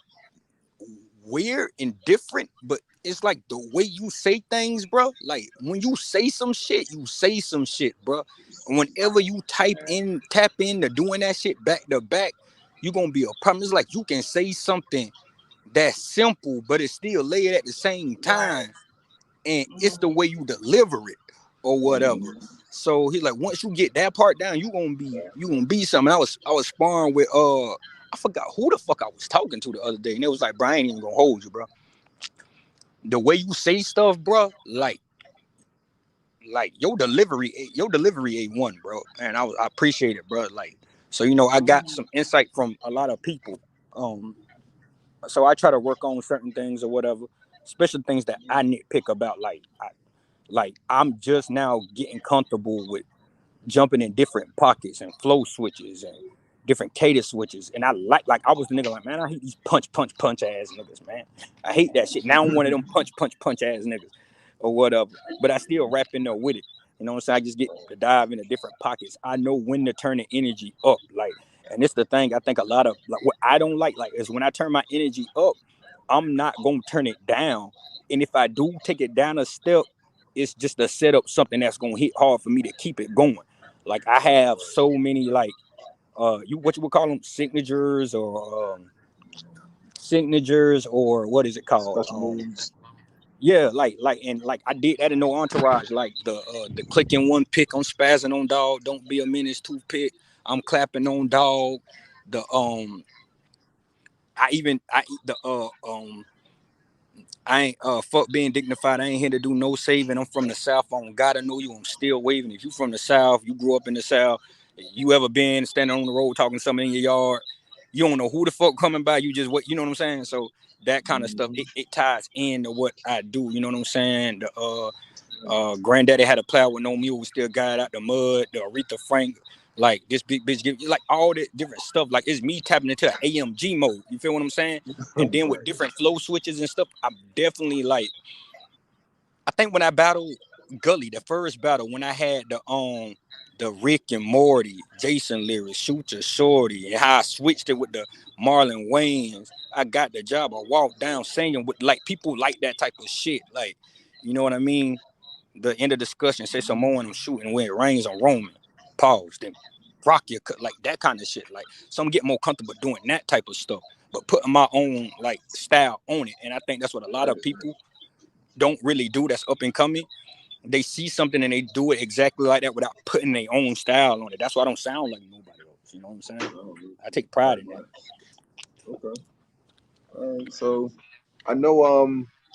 weird and different, but it's like the way you say things, bro. Like when you say some shit, bro. And whenever you tap into doing that shit back to back, you gonna be a problem. It's like you can say something that's simple, but it's still layered at the same Right. time, and it's the Mm-hmm. way you deliver it or whatever. Mm-hmm. So he's like, once you get that part down, you gonna be something. I was sparring with I forgot who the fuck I was talking to the other day, and it was like, bro, I ain't even gonna hold you, bro. The way you say stuff, bro, like your delivery A1, bro. And I appreciate it, bro. Like So I got some insight from a lot of people. Um, so I try to work on certain things or whatever, especially things that I nitpick about. Like I'm just now getting comfortable with jumping in different pockets and flow switches and different cadence switches. And I like I was the nigga like, man, I hate these punch ass niggas, man. I hate that shit. Now I'm one of them punch ass niggas or whatever. But I still rap in there with it. You know what I'm saying? I just get to dive into different pockets. I know when to turn the energy up. And it's the thing I think a lot of what I don't like is when I turn my energy up, I'm not gonna turn it down. And if I do take it down a step, it's just to set up something that's gonna hit hard for me to keep it going. Like I have so many you what you would call them signatures or what is it called? Special moves. Yeah, like I did that in no entourage, like the clicking one pick, I'm spazzing on dog, don't be a menace toothpick, I'm clapping on dog. The I even I the I ain't fuck being dignified. I ain't here to do no saving. I'm from the South. I don't gotta know you. I'm still waving. If you from the South, you grew up in the South, you ever been standing on the road talking to somebody in your yard, you don't know who the fuck coming by. You just what you know what I'm saying? So that kind of stuff, it ties into what I do. You know what I'm saying? The Granddaddy had a plow with no mule. We still got it out the mud. The Aretha Frank, like this big bitch, like all that different stuff. Like it's me tapping into AMG mode. You feel what I'm saying? And then with Right. different flow switches and stuff, I'm definitely like. I think when I battled Gully, the first battle, when I had the Rick and Morty, Jason lyrics, Shooter Shorty, and how I switched it with the Marlon Wayans, I got the job. I walked down singing with like people like that type of shit. Like, you know what I mean? The end of discussion, say some more and I'm shooting when it rains on Roman. Pause. Then rock your cut like that kind of shit. Like so I'm getting more comfortable doing that type of stuff, but putting my own like style on it. And I think that's what a lot of people don't really do that's up and coming. They see something and they do it exactly like that without putting their own style on it. That's why I don't sound like nobody else. You know what I'm saying? I take Right, pride in that. right. Okay. All right. So I know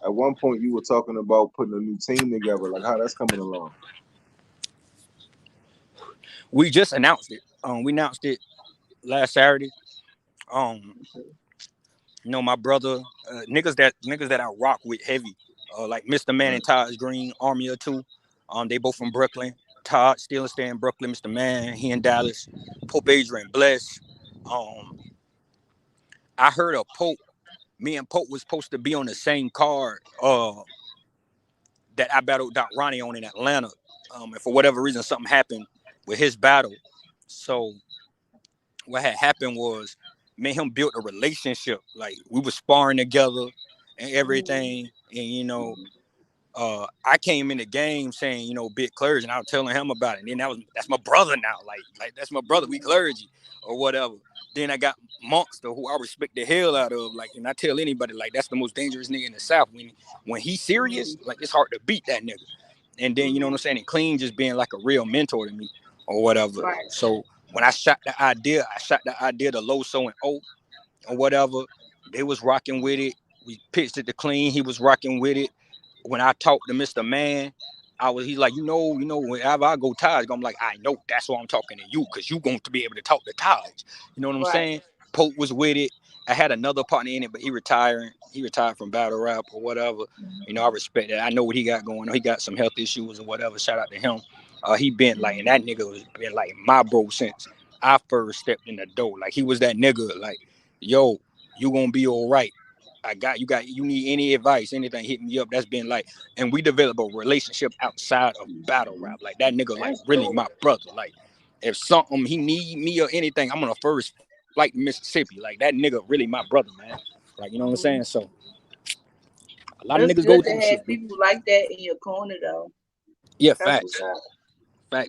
at one point you were talking about putting a new team together, like how that's coming along. We just announced it. We announced it last Saturday. Um, my brother, niggas that I rock with heavy, like Mr. Man and Right. Taj Green, Army of Two. They both from Brooklyn. Todd still stay in Brooklyn. Mr. Man, he in Dallas. Pope Adrian Bless. Um, I heard of Pope. Me and Pope was supposed to be on the same card that I battled Doc Ronnie on in Atlanta. And for whatever reason, something happened with his battle. So what had happened was me and him built a relationship. Like we were sparring together and everything. And I came in the game saying, big clergy, and I was telling him about it. And then that's my brother now. Like that's my brother. We clergy or whatever. Then I got Monsta, who I respect the hell out of. Like, and I tell anybody, like, that's the most dangerous nigga in the South. When he's serious, like, it's hard to beat that nigga. And then, you know what I'm saying? And Clean just being like a real mentor to me or whatever. Right. So when I shot the idea to Loso and O or whatever. They was rocking with it. We pitched it to Clean. He was rocking with it. When I talked to Mr. Man, he's like, whenever I go Taj, I'm like, I know that's why I'm talking to you, because you going to be able to talk to Taj. You know what I'm Right. saying? Pope was with it. I had another partner in it, but he retiring. He retired from battle rap or whatever. I respect that. I know what he got going on. He got some health issues or whatever. Shout out to him. He been like, and that nigga was been like my bro since I first stepped in the door. Like he was that nigga. Like, yo, you gonna be all right. You need any advice, anything, hit me up. That's been like, and we develop a relationship outside of battle rap. Like that nigga, like That's really dope. my brother. Like if something he need me or anything, I'm on a first flight to Mississippi. Like that nigga really my brother, man. Like, you know what I'm saying? So a lot of It's niggas go good through to shit, have bro. people like that in your corner, though. Yeah, That's what's facts. up.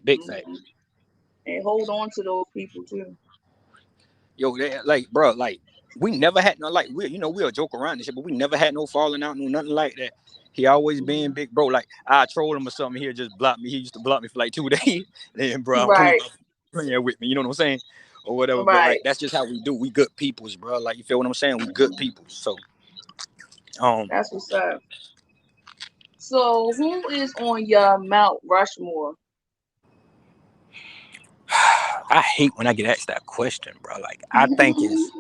Big fact. hmm And hold on to those people too. Yo, like, bro, like we never had no like we'll joke around and shit, but we never had no falling out, no nothing like that. He always been big, bro. Like I troll him or something, he'll just block me. He used to block me for like 2 days. Then, bro, please Right. stop playing with me. You know what I'm saying, or whatever. But Right. like that's just how we do. We good peoples, bro. Like you feel what I'm saying? We good peoples. So um, That's what's up. So who is on your Mount Rushmore? I hate when I get asked that question, bro. Like I think it's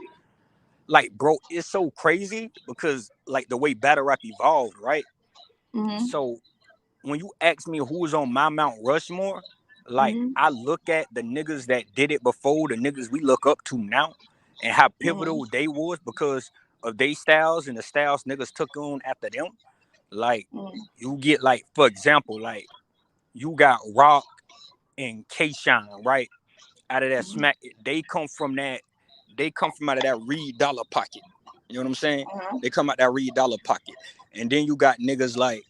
like, bro, it's so crazy because like the way battle rap evolved, right? Mhm. So when you ask me who's on my Mount Rushmore, like Mhm. I look at the niggas that did it before, the niggas we look up to now, and how Mhm. pivotal they was because of they styles and the styles niggas took on after them. Like Mhm. you get like, for example, like you got Rock and K Shine, right? Out of that Mhm. smack, they come from that, they come from out of that Reed Dollar pocket. You know what I'm saying? Uh-huh. They come out that Reed Dollar pocket. And then you got niggas like,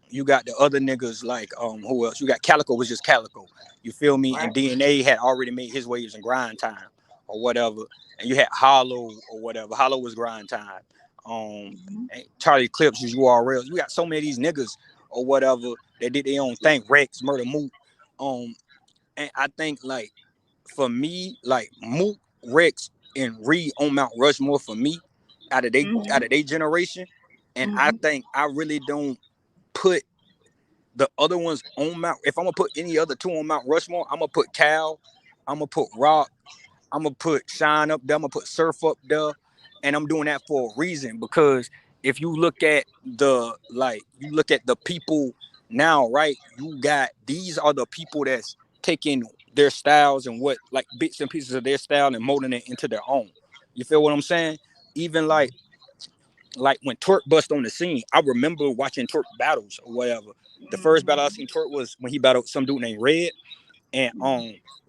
you got the other niggas like who else? You got Calico was just Calico. You feel me? Right. And DNA had already made his waves in grind time or whatever. And you had Hollow or whatever. Hollow was grind time. Mhm. And Charlie Clips is URLs. You got so many of these niggas or whatever that did their own thing. Rex, Murder Moot. Um, and I think like for me, like Moot, Rex, and Reed on Mount Rushmore for me, out Mhm. of their generation. And I Mhm. think I really don't put the other ones on Mount. If I'm gonna put any other two on Mount Rushmore, I'm gonna put Cal, I'm gonna put Rock, I'm gonna put Shine up there, I'm gonna put Surf up there, and I'm doing that for a reason because if you look at the like, you look at the people now, right? You got these are the people that's taking their styles and what like bits and pieces of their style and molding it into their own. You feel what I'm saying? Even like when Twerk bust on the scene, I remember watching Twerk battles or whatever. The first battle I Mhm. seen Twerk was when he battled some dude named Red, and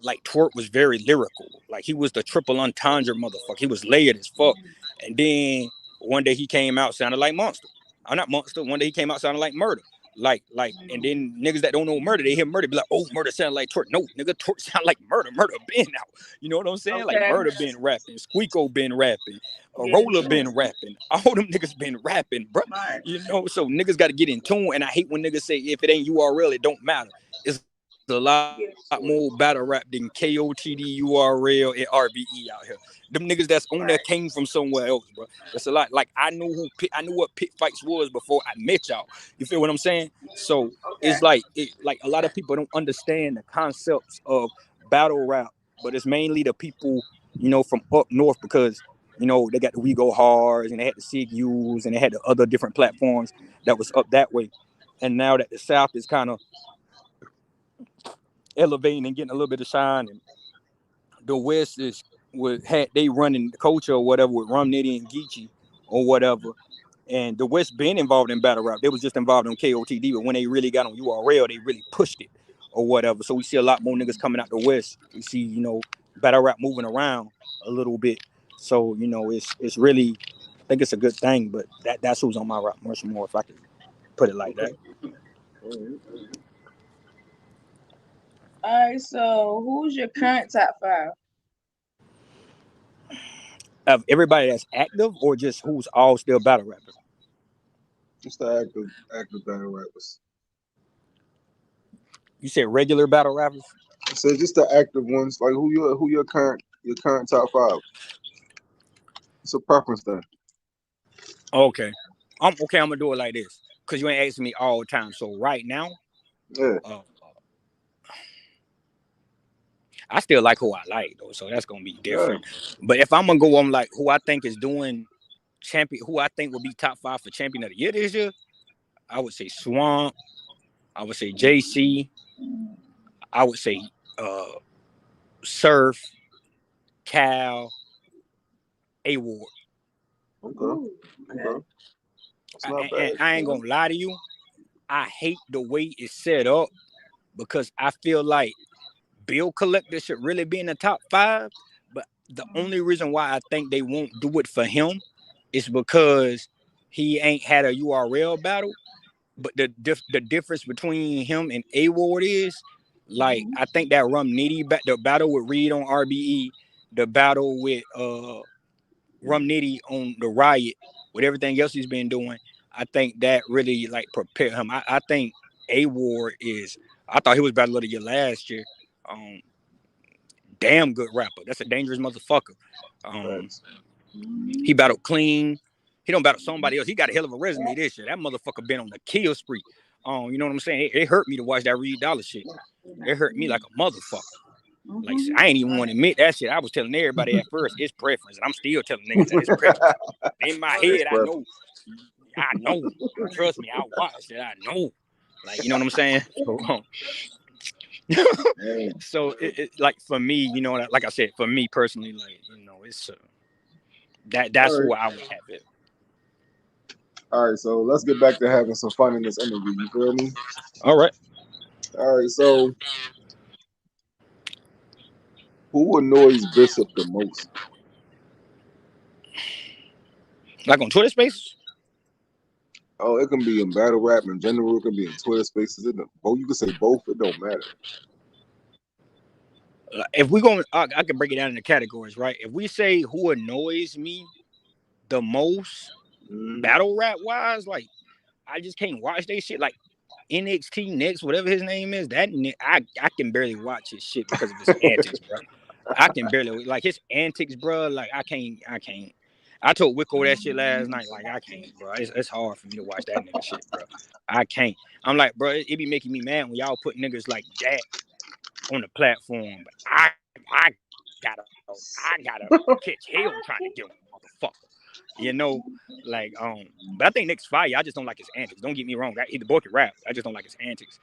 like Twerk was very lyrical. Like he was the triple entendre motherfucker. He was layered as fuck. And then one day he came out sounded like Monster. I'm not Monster. One day he came out sounding like Murder. And then niggas that don't know Murder, they hear Murder, be like, oh, Murder sound like Twerk. No, nigga, Twerk sound like Murder. Murder been out. You know what I'm saying? Like Okay. Murder been rapping, Squeako been rapping, Get Roller into been it. rapping. All them niggas been rapping, bro. Right. You know, so niggas got to get in tune. And I hate when niggas say if it ain't URL, it don't matter. It's a lot more battle rap Get than into it. KOTD, URL, and RBE out here. Them niggas that's on there came from Right. somewhere else, bro. That's a lot. Like I knew what pit fights was before I met y'all. You feel what I'm saying? So it's Okay. like a lot of people don't understand the concepts of battle rap, but it's mainly the people from up north because they got the We Go Hards and they had the Sig U's and they had the other different platforms that was up that way. And now that the South is kind of elevating and getting a little bit of shine, and the West is had they running the culture or whatever with Rum Nitty and Geechee or whatever. And the West been involved in battle rap. They was just involved in KOTD, but when they really got on URL, they really pushed it or whatever. So we see a lot more niggas coming out the West. We see, battle rap moving around a little bit. So, it's really I think it's a good thing, but that's who's on my rock much more if I could put it like that. Okay. All right. All right. So, who's your current top five? Of everybody that's active or just who's all still battle rapping? Just the active battle rappers. You said regular battle rappers? I said just the active ones. Like who your current top five. It's a preference thing. Okay. I'm gonna do it like this. Cause you ain't asking me all the time. So right now, Yeah. uh, I still like who I like though, so that's gonna be Yeah. different. But if I'm gonna go on like who I think is doing champion, who I think will be top five for champion of the year this year, I would say Swamp. I would say JC. I would say uh, Surf, Cal, A Ward. Okay. Ooh. Okay. Okay. It's not And bad. I ain't gonna lie to you, I hate the way it's set up because I feel like Bill Collector should really be in the top five. But the only reason why I think they won't do it for him is because he ain't had a URL battle. But the difference between him and A Ward is like Mhm. I think that Rum Nitty the battle with Reed on RBE, the battle with Rum Nitty on the Riot, with everything else he's been doing, I think that really like prepared him. I think A Ward is. I thought he was battle of the year last year. Um, damn good rapper. That's a dangerous motherfucker. Um, Facts. he battled clean. He don't battle somebody else. He got a hell of a resume this year. That motherfucker been on the kill spree. You know what I'm saying? It hurt me to watch that Reed Dollar shit. It hurt me like a motherfucker. Like Mm-hmm. I ain't even want to Right. admit that shit. I was telling everybody at first it's preference, and I'm still telling niggas that it's preference. But in my It's head, preference. I know. Trust me, I watched it. I know. Like you know what I'm saying. Damn. So like for me, like I said, for me personally, like it's All that's right. where I would have it. All right. So let's get back to having some fun in this interview. You feel me? All right, All right. So who annoys Bishop the most? like on Twitter Spaces. Oh, it can be in battle rap in general. It can be in Twitter Spaces. Oh, you can say both. It don't matter. If we go, I can break it down into categories, right? If we say who annoys me the most, Mm. battle rap wise, like I just can't watch that shit. Like NXT Next, whatever his name is, I can barely watch his shit because of his antics, bro. I can barely like his antics, bro. Like I can't. I told Wicko that shit last night. Like I can't, bro. It's hard for me to watch that nigga shit, bro. I can't. I'm like, bro, it be making me mad when y'all put niggas like that on the platform. But I gotta catch hell trying to get him, motherfucker. You know, like but I think Nick's fire. I just don't like his antics. Don't get me wrong. The boy can rap. I just don't like his antics.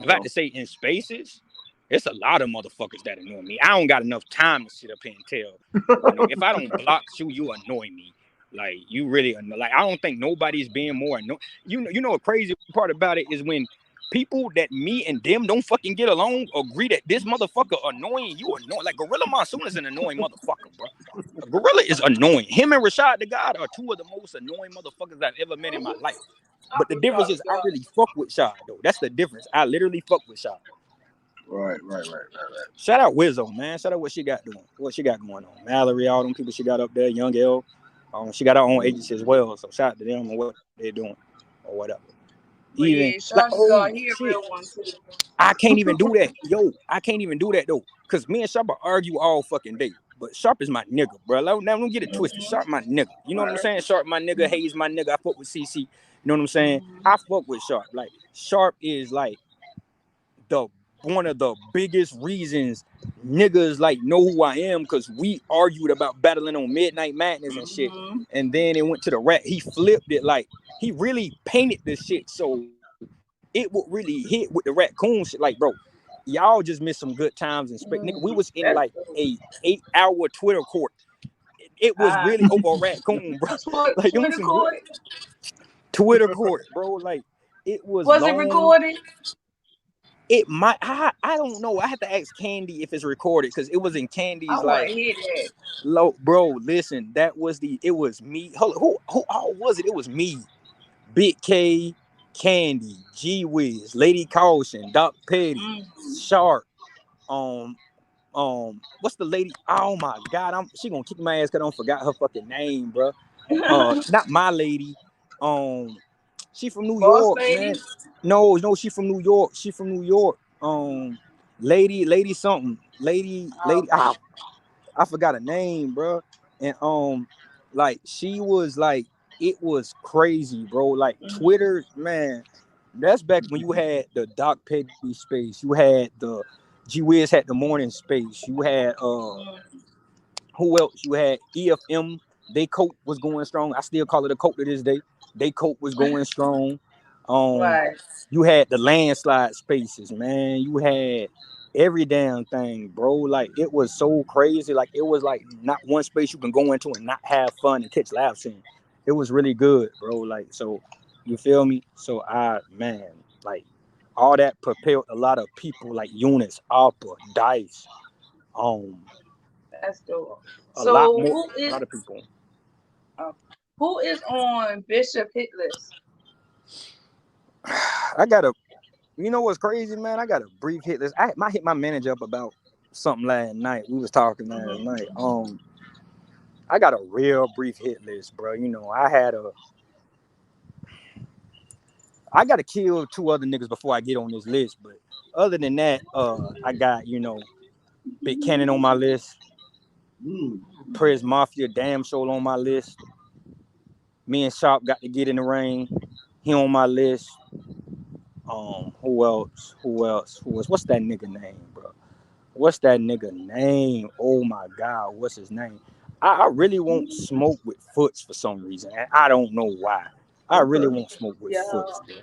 If I had Oh, to say in spaces, it's a lot of motherfuckers that annoy me. I don't got enough time to sit up here and tell. If I don't block you, you annoy me. Like you really annoy. Like I don't think nobody's being more annoying. A crazy part about it is when people that me and them don't fucking get along agree that this motherfucker annoying, you annoying. Like Gorilla Monsoon is an annoying motherfucker, bro. Gorilla is annoying. Him and Rashad the God are two of the most annoying motherfuckers I've ever met in my life. But the difference is I really fuck with Shad though. That's the difference. I literally fuck with Shad. right. Shout out Wizzo, man. Shout out what she got doing. What she got going on. Mallory, all them people she got up there, Young L. She got her own agency as well. So shout out to them and what they're doing or whatever. But Even yeah, like, Sean oh Star, he a shit. real one too. I can't even do that. Yo, I can't even do that though. Cause me and Sharp argue all fucking day. But Sharp is my nigga, bro. Now don't get it twisted. Sharp my nigga. You know what I'm Right. saying? Sharp my nigga. Hayes my nigga. I fuck with CC. You know what I'm saying? Mm-hmm. I fuck with Sharp. Like Sharp is like the one of the biggest reasons niggas like know who I am because we argued about battling on Midnight Madness and shit. Mm-hmm. And then it went to the rap. He flipped it like he really painted this shit so it would really hit with the raccoon shit. Like, bro, y'all just missed some good times and nigga. We was in like That's dope. a 8 hour Twitter court. It was Uh, really over a raccoon, bro. Like them Twitter some good court. Twitter court, bro. Like it was Was it long. recorded? It might. I don't know. I had to ask Candy if it's recorded because it was in I Candy's want like to hear that. low. Bro, listen, that was it was me. Hold on, who all was it? It was me, Big K, Candy, G Wiz, Lady Caution, Doc Petty, Mm-hmm. Sharp. Um, what's the lady? Oh my God, she gonna kick my ass because I don't forgot her fucking name, bro. Not my lady. Um, she from New Boss York, man. lady. No, she from New York. She from New York. Lady something. Lady. Okay. I forgot her name, bro. And like she was like, it was crazy, bro. Like Mm-hmm. Twitter, man. That's back when you had the Doc Petty space. You had the G Wiz had the morning space. You had Mm-hmm. who else? You had EFM. They coat was going strong. I still call it a coat to this day. They coat was going strong. Um, Right. you had the landslide spaces, man. You had every damn thing, bro. Like it was so crazy. Like it was like not one space you can go into and not have fun and catch laughs in. It was really good, bro. Like so, you feel me? So man, like all that propelled a lot of people like Eunice, Alpha, Dice, um, That's dope. a lot So more, a lot of people. uh, who is on Bishop hit list? I got a, you know what's crazy, man? I got a brief hit list. I hit my manager up about something last night. We was talking last night. Mm-hmm. I got a real brief hit list, bro. I got to kill two other niggas before I get on this list. But other than that, I got Big Cannon on my list, Mm. Prez Mafia Damn Show on my list. Me and Sharp got to get in the ring. He on my list. Who else? What's that nigga name, bro? What's that nigga name? Oh my god, what's his name? I really won't smoke with Foots for some reason, and I don't know why. I really Okay. won't smoke with Yeah. Foots, bro.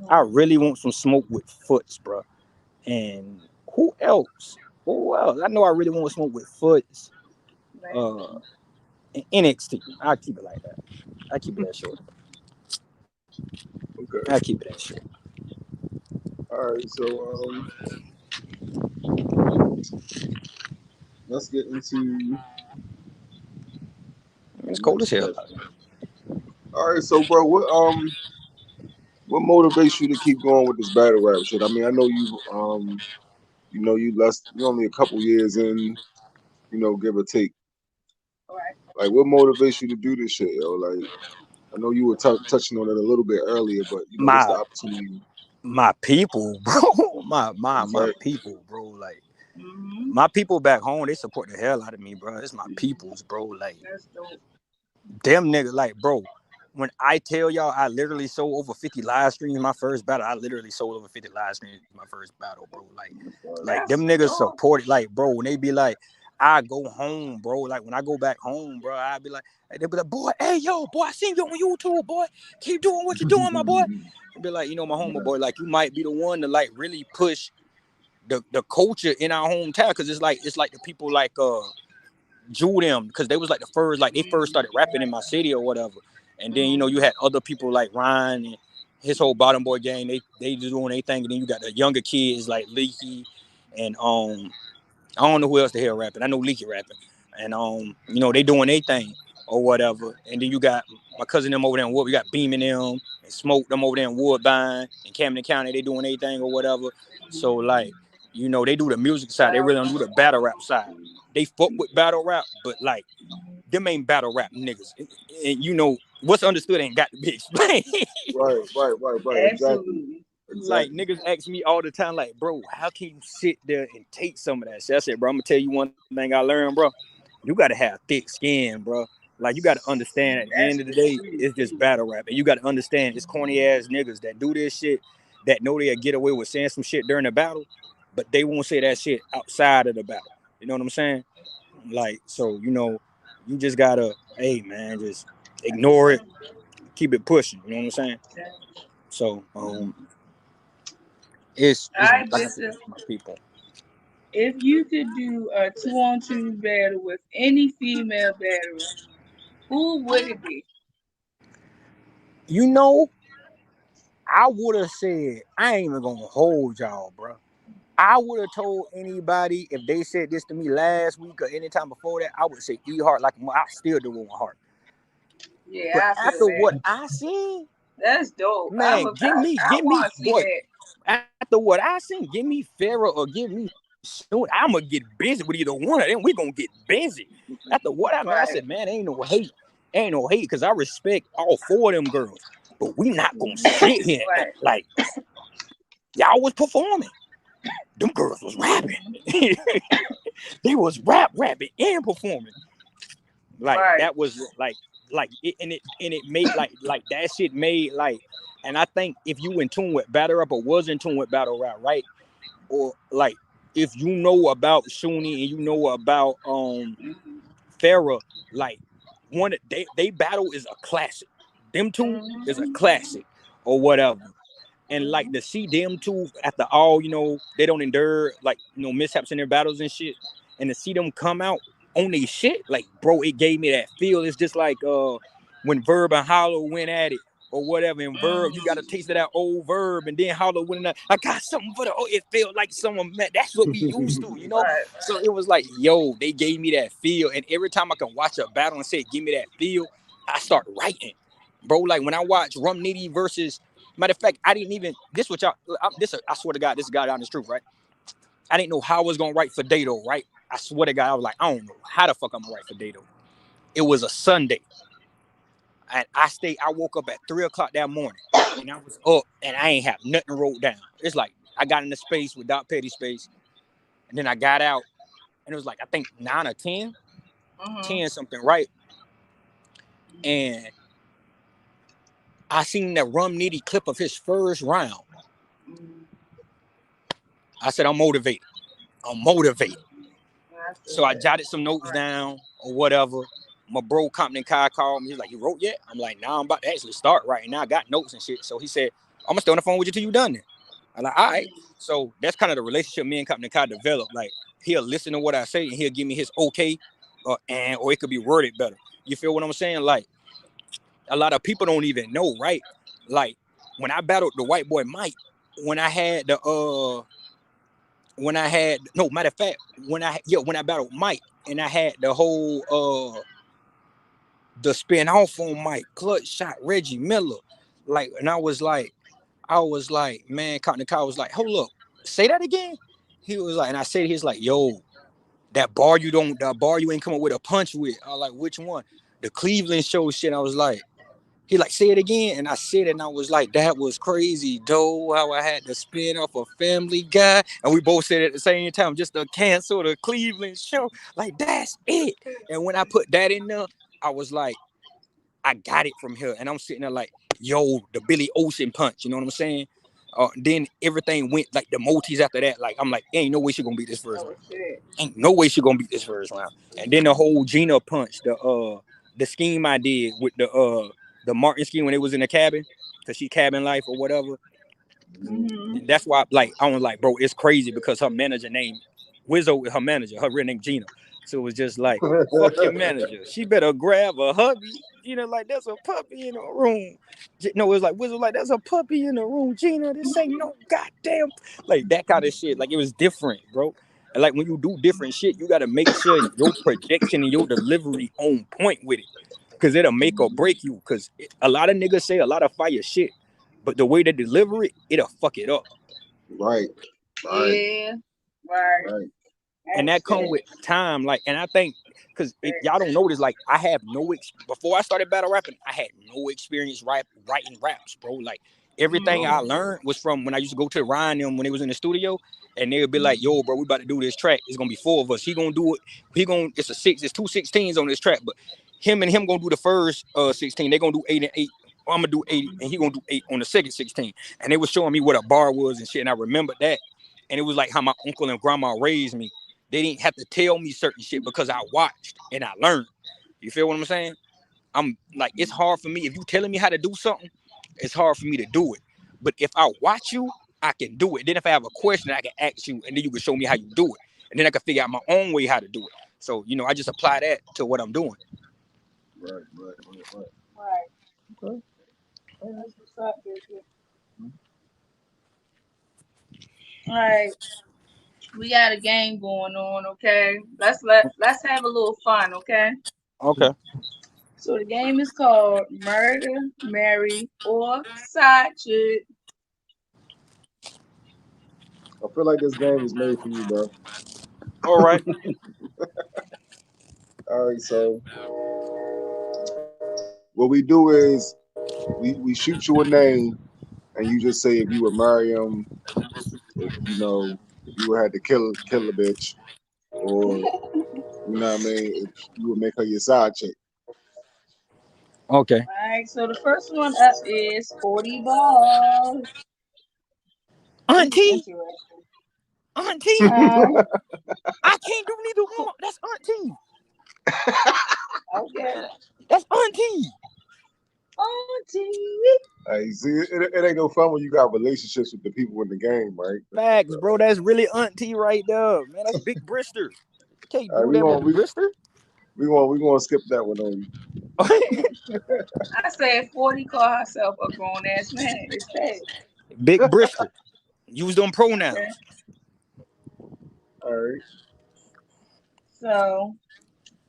I Mm-hmm. really want some smoke with Foots, bro. And who else? Who else? I know I really want to smoke with Foots. Uh, Man. and NXT. I keep it like that. I keep it that short. Okay. I keep it that short. All right. So let's get into the It's cold as next hell. question. All right. So, bro, what motivates you to keep going with this battle rap shit? I mean, I know you only a couple years in, give or take. Right. Like, what motivates you to do this shit, yo? Like, I know you were touching on it a little bit earlier, but what's the My opportunity? my people, bro. My Exactly. people, bro. Like Mm-hmm. my people back home, they support the hell out of me, bro. It's my peoples, bro. Like That's dope. them niggas, like, bro. When I tell y'all, I literally sold over 50 live streams my first battle. I literally sold over 50 live streams my first battle, bro. So Like them that's niggas dope. support it. Like, bro, when they be like, I go home, bro. Like when I go back home, bro, I be like, they be like, boy, hey, yo, boy, I seen you on YouTube, boy. Keep doing what you're doing, my boy. And be like, my homie, boy, like you might be the one to like really push the culture in our hometown, because it's like the people like Jew them, because they was like the first, like they first started rapping in Right. my city or whatever. And then Mm-hmm. you had other people like Ryan and his whole bottom boy gang. They just doing their thing, and then you got the younger kids like Leaky and I don't know who else the hell rapping. I know Leaky rapping, and they doing their thing or whatever. And then you got my cousin them over there in Wood. We got Beaming them and Smoke them over there in Woodbine and Camden County. They doing their thing or whatever. So like they do the music side. They Well, really don't do the battle rap side. They fuck with battle rap, but like them ain't battle rap niggas. And what's understood ain't got to be explained. Right, right, right, right. Exactly, absolutely. Like exactly. niggas ask me all the time, like, bro, how can you sit there and take some of that shit? I said, bro, I'm gonna tell you one thing I learned, bro. You gotta have thick skin, bro. Like you gotta understand at the end That's of the the day, truth. it's just battle rap. And you gotta understand it's corny ass niggas that do this shit that know they'll get away with saying some shit during the battle, but they won't say that shit outside of the battle. You know what I'm saying? Like, so, you just gotta, hey man, just ignore it, keep it pushing. You know what I'm saying? So, it's All right, like I said, Bishop. it's my people. If you could do a two-on-two battle with any female battle, who would it be? You know, I would have said, I ain't even gonna hold y'all, bro. I would have told anybody if they said this to me last week or anytime before that, I would say E Heart like I still do with Heart. But Yeah, I feel after what that. I seen, That's dope. man, I give me, want to see boy. that. After what I seen, give me Farrah or give me Soon. I'ma get busy with either one of them. We gonna get busy. After what I man, I said, Right. man, ain't no hate, because I respect all four of them girls. But we not gonna sit here and act Right. like y'all was performing. Them girls was rapping. Mhm. They was rapping and performing. Like Right. that was like it, and it made like that shit made like. And I think if you in tune with battle rap or was in tune with battle rap, right? Or like if you know about Shuni and you know about Mhm. Farrah, like they battle is a classic. Them two is a Mhm. classic or whatever. And like Mhm. to see them two after all, they don't endure like mishaps in their battles and shit, and to see them come out on their shit, like bro, it gave me that feel. It's just like when Verb and Hollow went at it or whatever. And Verb, you got a taste of that old Verb, and then Hollow went in. I got something for the. Oh, it felt like someone met. That's what we used to, you know. Right. So it was like, yo, they gave me that feel, and every time I can watch a battle and say, give me that feel, I start writing, bro. Like when I watch Rum Nitty versus. Matter of fact, I didn't even this what y'all this I swear to God, this is God honest truth, right? I didn't know how I was gonna write for Dato, right? I swear to God, I was like, I don't know how the fuck I'm gonna write for Dato. It was a Sunday, and I woke up at 3 o'clock that morning, and I was up, and I ain't have nothing wrote down. It's like I got in the space with Doc Petty space, and then I got out, and it was like I think 9 or 10, Mhm. 10 something, right? And I seen that Rum Nitty clip of his first round. Mhm. I said, I'm motivated. I'm motivated. I So feel I that. jotted some notes Right. down or whatever. My bro Compton Kai called me. He's like, "You wrote yet?" I'm like, "Nah, I'm about to actually start writing now. I got notes and shit." So he said, "I'm gonna stay on the phone with you till you done it." I'm like, "All right." So that's kind of the relationship me and Compton Kai developed. Like he'll listen to what I say and he'll give me his okay, or it could be worded better. You feel what I'm saying? Like a lot of people don't even know, right? Like when I battled the white boy Mike, when I had the when I had no matter of fact, when I battled Mike and I had the whole the spin off on Mike, clutch shot Reggie Miller. Like, and I was like, man, Cotton Kyle was like, hold up, say that again. He was like, and I said, he's like, yo, that bar you ain't come up with a punch with. I was like, which one? The Cleveland show shit. I was like, he like, say it again. And I said it and I was like, that was crazy, though. How I had to spin off a Family Guy. And we both said it at the same time, just to cancel the Cleveland show. Like, that's it. And when I put that in there, I was like, I got it from here. And I'm sitting there like, yo, the Billy Ocean punch. You know what I'm saying? Then everything went like the multis after that. Like, I'm like, ain't no way she gonna beat this first Oh round. shit. Ain't no way she gonna beat this first round. And then the whole Gina punch, the scheme I did with the Martin scheme when it was in the cabin, cause she cabin life or whatever. Mhm. That's why, like, I was like, bro, it's crazy because her manager name Wizzo, her manager, her real name Gina. So it was just like, fuck your manager. She better grab a hubby. Gina, like, there's a puppy in the room. No, it was like Wizzo, like, there's a puppy in the room. Gina, this ain't no goddamn, like that kind of shit. Like it was different, bro. And like when you do different shit, you gotta make sure your projection and your delivery on point with it. Cause it'll make or break you. Cause a lot of niggas say a lot of fire shit, but the way they deliver it, it'll fuck it up. Right, right, Yeah. Right. right. I And that come understand. with time. Like, and I think because y'all don't know this, like I have before I started battle rapping, I had no experience writing raps, bro. Like everything Mhm. I learned was from when I used to go to Ryan them when they was in the studio, and they would be like, "Yo, bro, we about to do this track. It's gonna be four of us. He gonna do it. It's two 16s on this track, but him gonna do the first 16. They gonna do 8 and 8. I'm gonna do 8, and he gonna do 8 on the second 16. And they was showing me what a bar was and shit, and I remembered that. And it was like how my uncle and grandma raised me. They didn't have to tell me certain shit because I watched and I learned. You feel what I'm saying? I'm like, it's hard for me. If you telling me how to do something, it's hard for me to do it. But if I watch you, I can do it. Then if I have a question, I can ask you, and then you can show me how you do it. And then I can figure out my own way how to do it. So, I just apply that to what I'm doing. Right, right, right, right. Right. Okay. All right. That's what's up, Bishop. All right. We got a game going on, okay? Let's have a little fun, okay? Okay. So the game is called Murder, Marry, or Side Chick. I feel like this game is made for you, bro. All right. All right, so what we do is we shoot you a name, and you just say if you would marry him, if if you had to kill a bitch, or you know what I mean, if you would make her your side chick. Okay. All right, so the first one up is 40 balls. This is Auntie, interesting. Auntie, Uh, I can't do neither one. That's Auntie. okay. That's Auntie. Auntie. Hey, see, it ain't no fun when you got relationships with the people in the game, right? Facts, bro. That's really Auntie right there, man. That's Big Brister. Can't All right, do that with Brister. we gonna skip that one on you. I said 40 call herself a grown ass man instead. Big Brister. Use them Okay. pronouns. All right. So,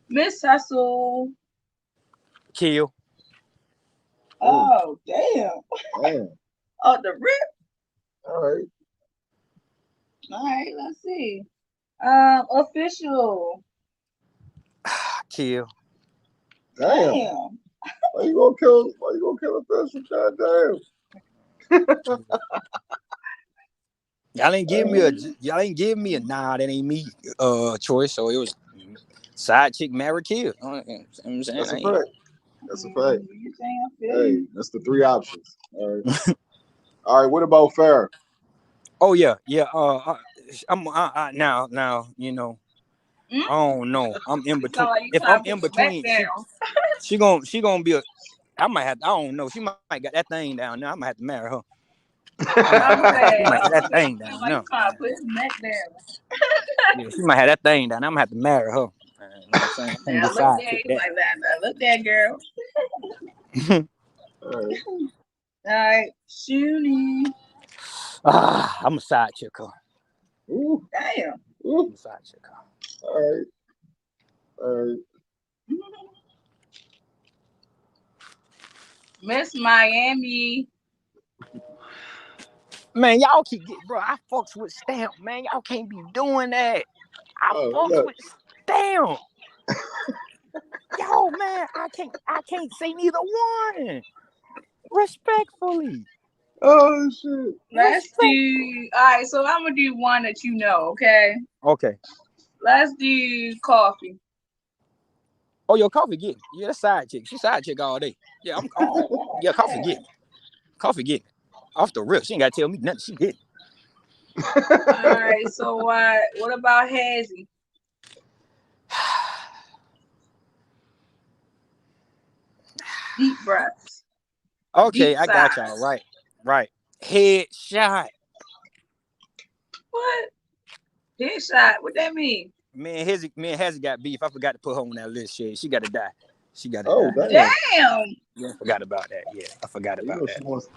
Miss Hustle. Kill. Oh, Oh, damn. damn. Oh, the rip. All right. All right, let's see. Official. Kill. Damn. Damn. Why you gonna kill a person? God damn. Uh, Y'all ain't give me a nah, that ain't me choice. So it was side chick marry kill. You know what I'm saying? that's I a ain't fact. That's a fact. You saying I feel Hey, you? that's the three options. All right. All right. What about fair? Oh yeah, yeah. I'm now, Mm? I don't know. I'm in It sounds between. like you If I'm trying to in put smack between, down. she gonna be a. I might have. I don't know. She might got that thing down there. I might have to marry her. I'm She saying, might have that it thing sounds down like there. you trying to put his neck down. Yeah, she might have that thing down there. I'm gonna have to marry her. You know what I'm saying? I can't Now be look side there, chick he's that. like that. Now look there, girl. All right. All right, Shooty. I'm a side chick her. Ooh, Damn. ooh. I'm a side chick her. All right. All right. Miss Miami. Man, y'all keep getting, bro. I fucks with Stamp, man. Y'all can't be doing that. I Oh, fucks look. with Stamp. Yo, man, I can't say neither one. Respectfully. Oh shit. Let's Respectful. do. All right, so I'm gonna do one that you know. Okay. Okay. Let's do coffee. Oh, your coffee getting. Yeah, that's side chick. She side chick all day. Yeah, I'm oh, yeah, coffee getting. Coffee getting. Off the rip. She ain't gotta tell me nothing. She getting. All right. So what about Hazzy? Deep breaths. Okay, Deep I got y'all. sighs. Right. Right. Headshot. What? Headshot. What that mean? Me and Hezzy got beef. I forgot to put her on that list. She gotta die. She gotta Oh die. damn. Damn. Yeah, I forgot about that. Yeah, I forgot You about know that. she wants.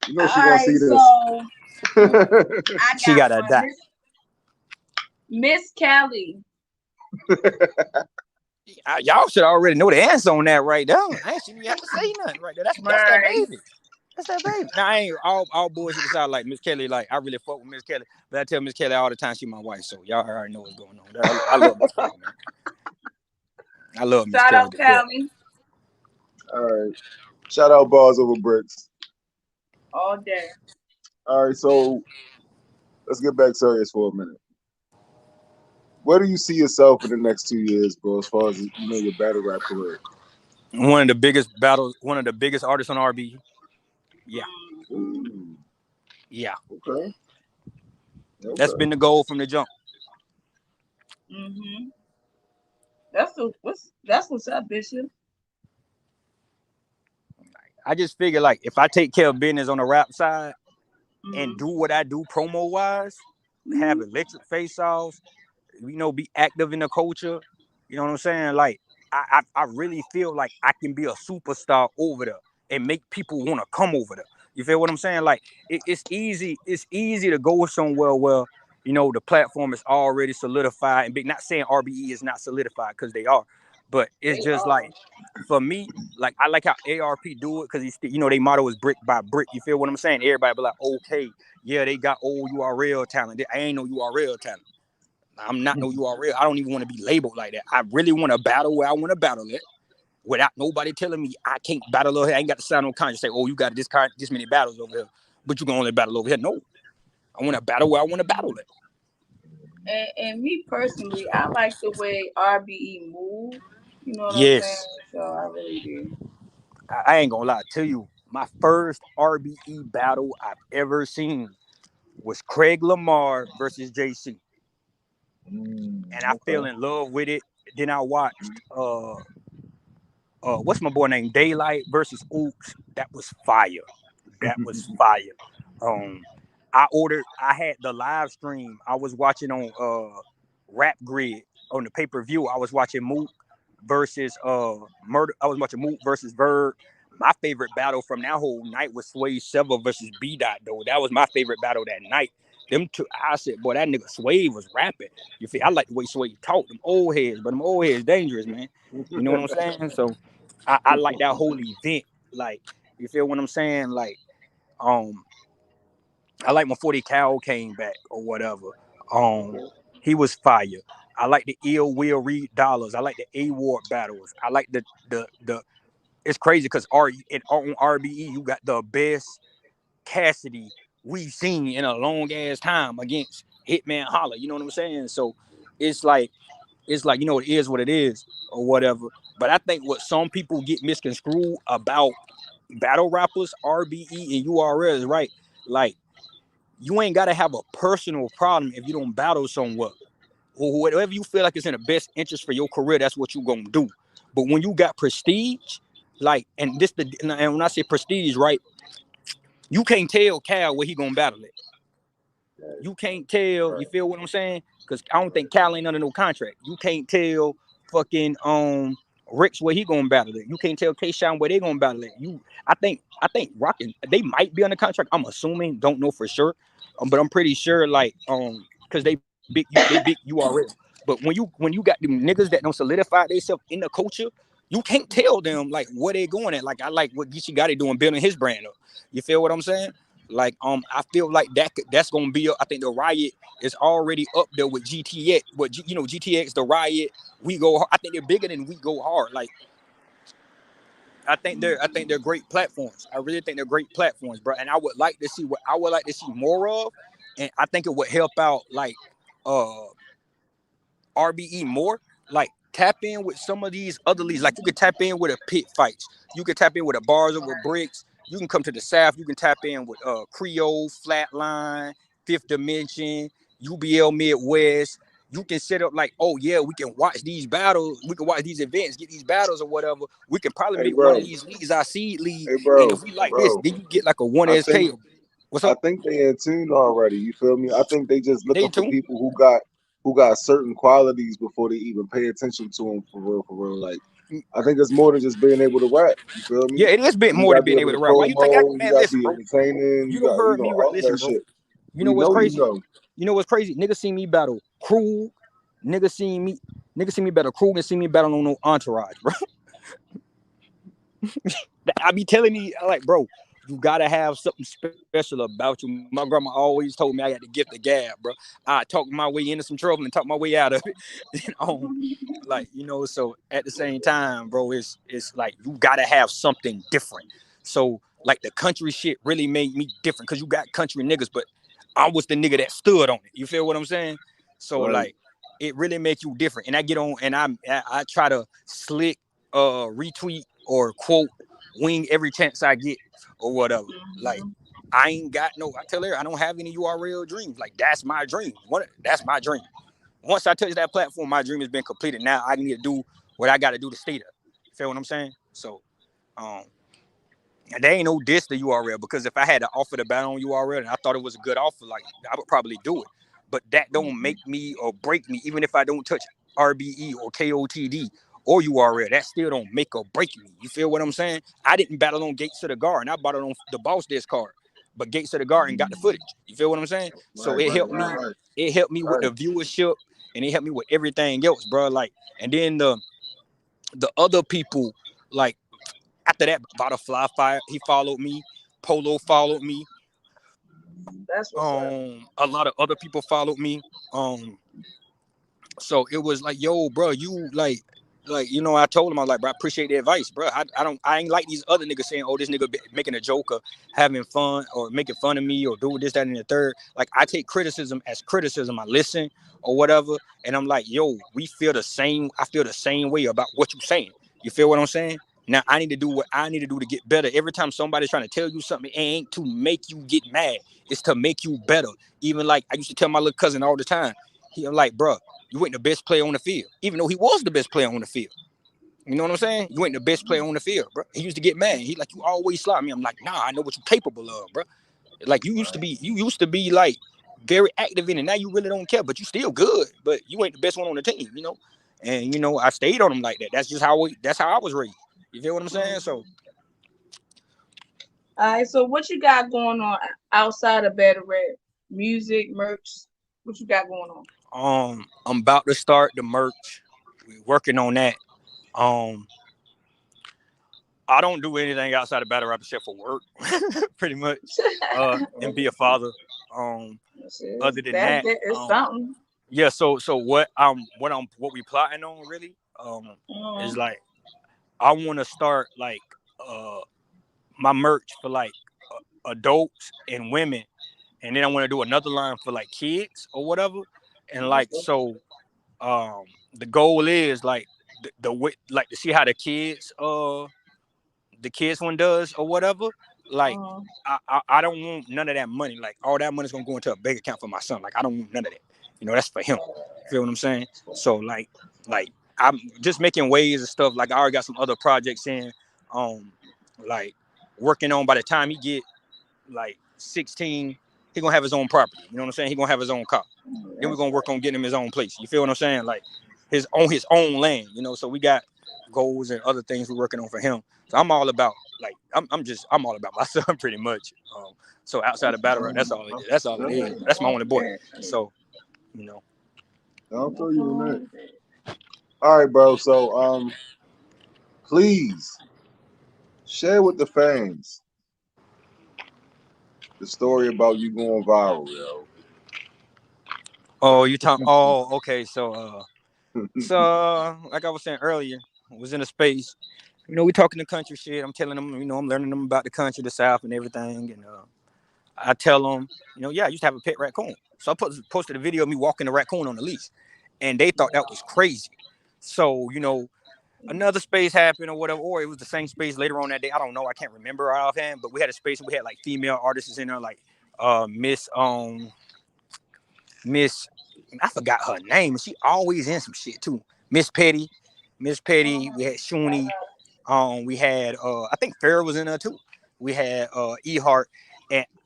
You know All she gonna right. see this. So I She got gotta one. die. Miss Kelly. Y'all should already know the answer on that right there. I ain't even have to say nothing right there. That's that Right. baby. That's that baby. Now I ain't all bullshit aside. Like Miss Kelly, like I really fuck with Miss Kelly, but I tell Miss Kelly all the time she my wife. So y'all already know what's going on. I love Miss Kelly, man. I love Miss Shout Kelly out to death. Kelly All right. Shout out bars over bricks. all day. All right. So let's get back serious for a minute. Where do you see yourself in the next 2 years, bro? As far as your battle rap career. One of the biggest battles, one of the biggest artists on RB. Yeah, Ooh, yeah. okay. That's Okay. been the goal from the jump. Mm-hmm. That's what's up, Bishop. I just figure like if I take care of business on the rap side and Mm-hmm. do what I do promo wise, have Mm-hmm. electric face offs, be active in the culture. You know what I'm saying? Like I really feel like I can be a superstar over there and make people want to come over there. You feel what I'm saying? Like it's easy. It's easy to go somewhere where the platform is already solidified and big. Not saying RBE is not solidified because they are, but it's They just are. like for me, like I like how ARP do it because he's they motto is brick by brick. You feel what I'm saying? Everybody be like, okay, yeah, they got old URL talent. I ain't no URL talent. I'm not no URL. I don't even want to be labeled like that. I really want to battle where I want to battle it without nobody telling me I can't battle over here. I ain't got to sign no contract say, oh, you got this many battles over here, but you can only battle over here. No, I want to battle where I want to battle it. And me personally, I like the way RBE move. You know what I'm saying? Yes, So I really do. I ain't gonna lie to you. My first RBE battle I've ever seen was Craig Lamar versus JC, and I fell Okay. in love with it. Then I watched what's my boy name? Daylight versus Oops. That was fire. That was fire. Um, I had the live stream. I was watching on Rap Grid on the pay per view. I was watching Mook versus Murder. I was watching Mook versus Verb. My favorite battle from that whole night was Sway Sever versus B Dot though. That was my favorite battle that night. Them two, I said, boy, that nigga Sway was rapping. You feel? I like the way Sway talk. Them old heads, but them old heads dangerous, man. You know what I'm saying? So I like that whole event. Like, you feel what I'm saying? Like, um, I like when 40 Cal came back or whatever. Um, Okay. he was fire. I like the Ill Will Reed Dollars. I like the A Ward battles. I like the. It's crazy because on RBE you got the best Cassidy we've seen in a long ass time against Hitman Holla. You know what I'm saying? So it's like it is what it is or whatever. But I think what some people get misconstrued about battle rappers, RBE and URL is right. Like you ain't gotta have a personal problem if you don't battle somewhere. or whatever you feel like is in the best interest for your career, that's what you gonna do. But when you got prestige, like, and when I say prestige, right, you can't tell Cal where he gonna battle it. Right, You can't tell. You right, feel what I'm saying? Because I don't think right. Cal ain't under no contract. You can't tell fucking Ricks where he gonna battle it. You can't tell K-Shine where they gonna battle it. I think Rockin' they might be under contract. I'm assuming, don't know for sure, but I'm pretty sure like because they big URL. But when you got them niggas that don't solidify themselves in the culture, you can't tell them like where they going at. Like I like what Geechee Gotti doing, building his brand up. You feel what I'm saying? Like I feel like that's gonna be. I think the Riot is already up there with GTX. But GTX, the Riot, we go. I think they're bigger than we go hard. Like I think they're great platforms. I really think they're great platforms, bro. And I would like to see more of. And I think it would help out like uh RBE more. Like tap in with some of these other leagues. Like you could tap in with a pit fights. You could tap in with a bars over bricks. You can come to the South. You can tap in with Creole, Flatline, Fifth Dimension, UBL Midwest. You can set up like, oh yeah, we can watch these battles. We can watch these events, get these battles or whatever. We can probably Hey, make one bro. of these leagues our seed league. Hey, And bro. if we like this, Bro. then you get like a one I think SK. What's I up? think they in tune already. You feel me? I think they just They looking for too. people who got certain qualities before they even pay attention to them for real, for real. Like I think it's more than just being able to rap. You feel me? Yeah, it is a bit You more gotta than be being able able to to rap. Why you think promo. You man, gotta listen, be bro. entertaining. You You don't got heard me right. all Listen, that bro. shit. You know We what's know you crazy? know. You know what's crazy? Niggas see me battle Krug. Niggas seen me. Niggas see me battle Krug and see me battle on no entourage, bro. I be telling you, like, bro, you gotta have something special about you. My grandma always told me I got the gift of gab, bro. I talk my way into some trouble and talk my way out of it. Like, so at the same time, bro, it's like you gotta have something different. So like the country shit really made me different because you got country niggas, but I was the nigga that stood on it. You feel what I'm saying? So Right. like it really make you different. And I get on and I try to slick retweet or quote wing every chance I get or whatever. Like I ain't got no. I tell her I don't have any URL dreams. Like that's my dream. That's my dream. Once I touch that platform, my dream has been completed. Now I need to do what I got to do to stay there. You feel what I'm saying? So, um, there ain't no diss to URL because if I had to offer the battle on URL and I thought it was a good offer, like I would probably do it. But that don't make me or break me, even if I don't touch RBE or KOTD or URL. That still don't make or break me. You feel what I'm saying? I didn't battle on Gates of the Garden. I battled on the Boss Disc card. But Gates of the Garden got the footage. You feel what I'm saying? So Right. it Right. helped Right. me. Right. It helped me with Right. the viewership and it helped me with everything else, bro. Like, and then the other people, like after that, Butterfly Fire, he followed me. Polo followed me. That's what's up. A lot of other people followed me. Um, so it was like, yo, bro, you like I told him I was like, bro, I appreciate the advice, bro. I ain't like these other niggas saying, oh, this nigga making a joke or having fun or making fun of me or do this, that, and the third. Like I take criticism as criticism. I listen or whatever, and I'm like, yo, we feel the same. I feel the same way about what you saying. You feel what I'm saying? Now I need to do what I need to do to get better. Every time somebody's trying to tell you something, it ain't to make you get mad. It's to make you better. Even like I used to tell my little cousin all the time. I'm like, bro, you ain't the best player on the field, even though he was the best player on the field. You know what I'm saying? You ain't the best player on the field, bro. He used to get mad. He like, you always slap me. I'm like, nah, I know what you're capable of, bro. Like you used to be like very active in it. Now you really don't care, but you still good. But you ain't the best one on the team. And I stayed on him like that. That's how I was raised. You feel what I'm saying? So All right, so what you got going on outside of Battle Rap? Music, merch. What you got going on? I'm about to start the merch. We're working on that. Um, I don't do anything outside of battle rap except for work, pretty much, and be a father. Um, Shit, other than that that, that is something. yeah. So what we plotting on really, is Mm, like I want to start like uh my merch for like adults and women, and then I want to do another line for like kids or whatever, and like so the goal is like the way like to see how the kids one does or whatever. Like mm, I don't want none of that money. Like all that money's gonna go into a bank account for my son. Like I don't want none of that. That's for him. You feel what I'm saying? So like I'm just making waves and stuff. Like I already got some other projects in, um, like working on. By the time he get like 16, he gonna have his own property. You know what I'm saying? He gonna have his own car. Then we're gonna work on getting him his own place. You feel what I'm saying? Like his own land. So we got goals and other things we're working on for him. So I'm all about like I'm all about my son pretty much. So outside of battle rap, that's all it is. That's my only boy. So you know. I'll throw you on that. All right, bro. So please share with the fans the story about you going viral, yo. Oh, you talk. Oh, okay. So like I was saying earlier, I was in a space. We talking the country shit. I'm telling them, I'm learning them about the country, the South, and everything. And I tell them, yeah, I used to have a pet raccoon. So I posted a video of me walking the raccoon on the leash, and they thought that was crazy. So another space happened or whatever, or it was the same space later on that day. I don't know. I can't remember offhand, but we had a space and we had like female artists in there, like Miss, I forgot her name. She always in some shit too. Miss Petty. We had Shuni. We had I think Farrah was in there too. We had Ehart,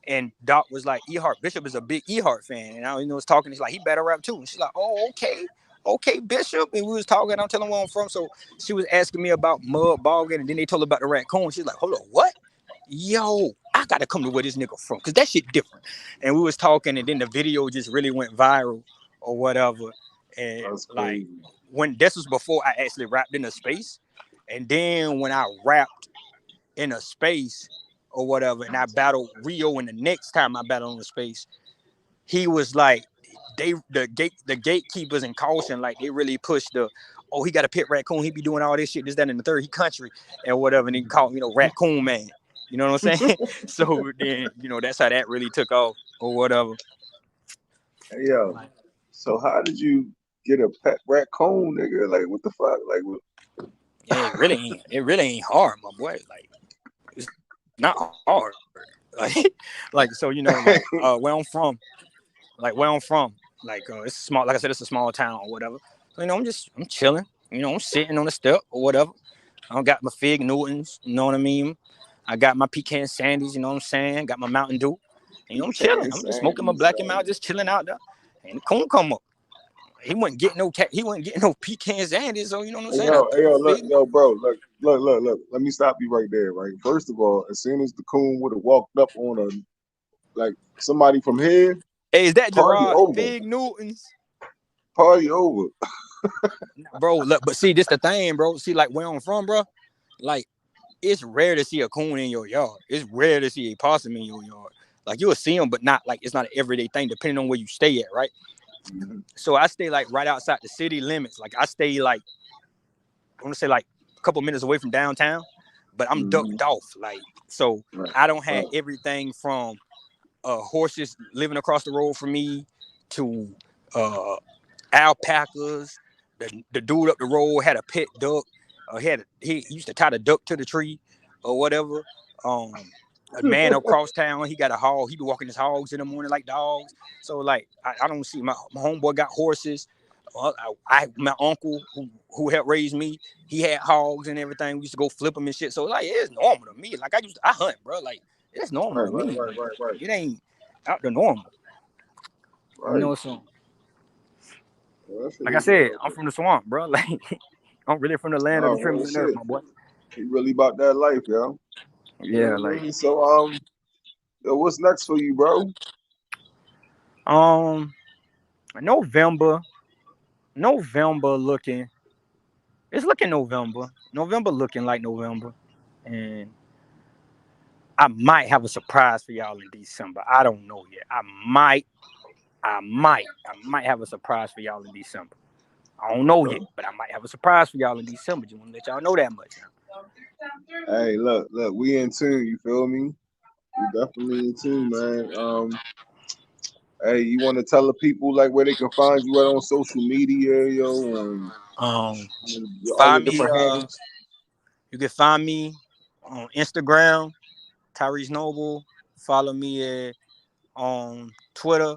and Doc was like, Ehart Bishop is a big Ehart fan, and I was talking. He's like, he better rap too, and she's like, oh, okay, Bishop, and we was talking. I'm telling her where I'm from, so she was asking me about mud bogging, and then they told her about the raccoon. She's like, hold on, what? Yo, I gotta come to where this nigga from, cause that shit different. And we was talking, and then the video just really went viral or whatever, and That's like crazy. when this was before I actually rapped in a space. And then when I rapped in a space or whatever, and I battled Rio, and the next time I battled in a space, he was like, the gatekeepers and caution, like they really pushed he got a pet raccoon, he be doing all this shit, this, that, in the third, he country and whatever, and he called raccoon man. You know what I'm saying? So then, that's how that really took off or whatever. Hey, yo. So how did you get a pet raccoon, nigga? Like what the fuck? Like what? Yeah, it really ain't hard, my boy. Like it's not hard. Like so, where I'm from, it's small. Like I said, it's a small town or whatever. So I'm chilling. I'm sitting on the step or whatever. I got my Fig Newtons. You know what I mean? I got my pecan sandies. You know what I'm saying? Got my Mountain Dew. And, I'm chilling. Pecan I'm just smoking my sandy, black and mild, son. just chilling out there. And the coon come up. He wasn't getting no cat. He wasn't getting no pecan sandies. So you know what I'm saying? I Hey threw yo, a look, Fig. yo, bro, look. Let me stop you right there, right? First of all, as soon as the coon would have walked up on a like somebody from here, Hey, is that party Gerard over, Fig Newtons? party over. Bro, look, but see, this the thing, bro. See, like where I'm from, bro, like it's rare to see a coon in your yard. It's rare to see a possum in your yard. Like you'll see them, but not like it's not an everyday thing, depending on where you stay at, right? Mhm. So I stay like right outside the city limits. Like I stay like I want to say like a couple minutes away from downtown, but I'm Mhm. ducked off. Like so, Right, I don't have right. everything from horses living across the road from me to uh, alpacas. The dude up the road had a pet duck. He used to tie the duck to the tree or whatever. Um, a man across town, he got a hog. He be walking his hogs in the morning like dogs. So like I don't see my homeboy got horses. My uncle who helped raise me, he had hogs and everything. We used to go flip them and shit. So like it's normal to me. Like I hunt, bro. Like it's normal Right, to right, me. right, Like right, right, it ain't out the normal. right. So Well, that shit like I is said, wild, I'm bro. from the swamp, bro. Like I'm really from the land of the Oh, real trembling earth, shit. my boy. You really about that life, yo. You know Yeah, what I like mean? So, yo, what's next for you, bro? um November, November looking. It's looking November. November looking like November, and I might have a surprise for y'all in December. I don't know yet. I might have a surprise for y'all in December. I don't know yet, but I might have a surprise for y'all in December. Just want to let y'all know that much now. Hey, look, we in tune. You feel me? We definitely in tune, man. Hey, you want to tell the people like where they can find you at on social media, yo, on Um, all your find me. different handles? You can find me on Instagram, Tyrese Noble. Follow me on Twitter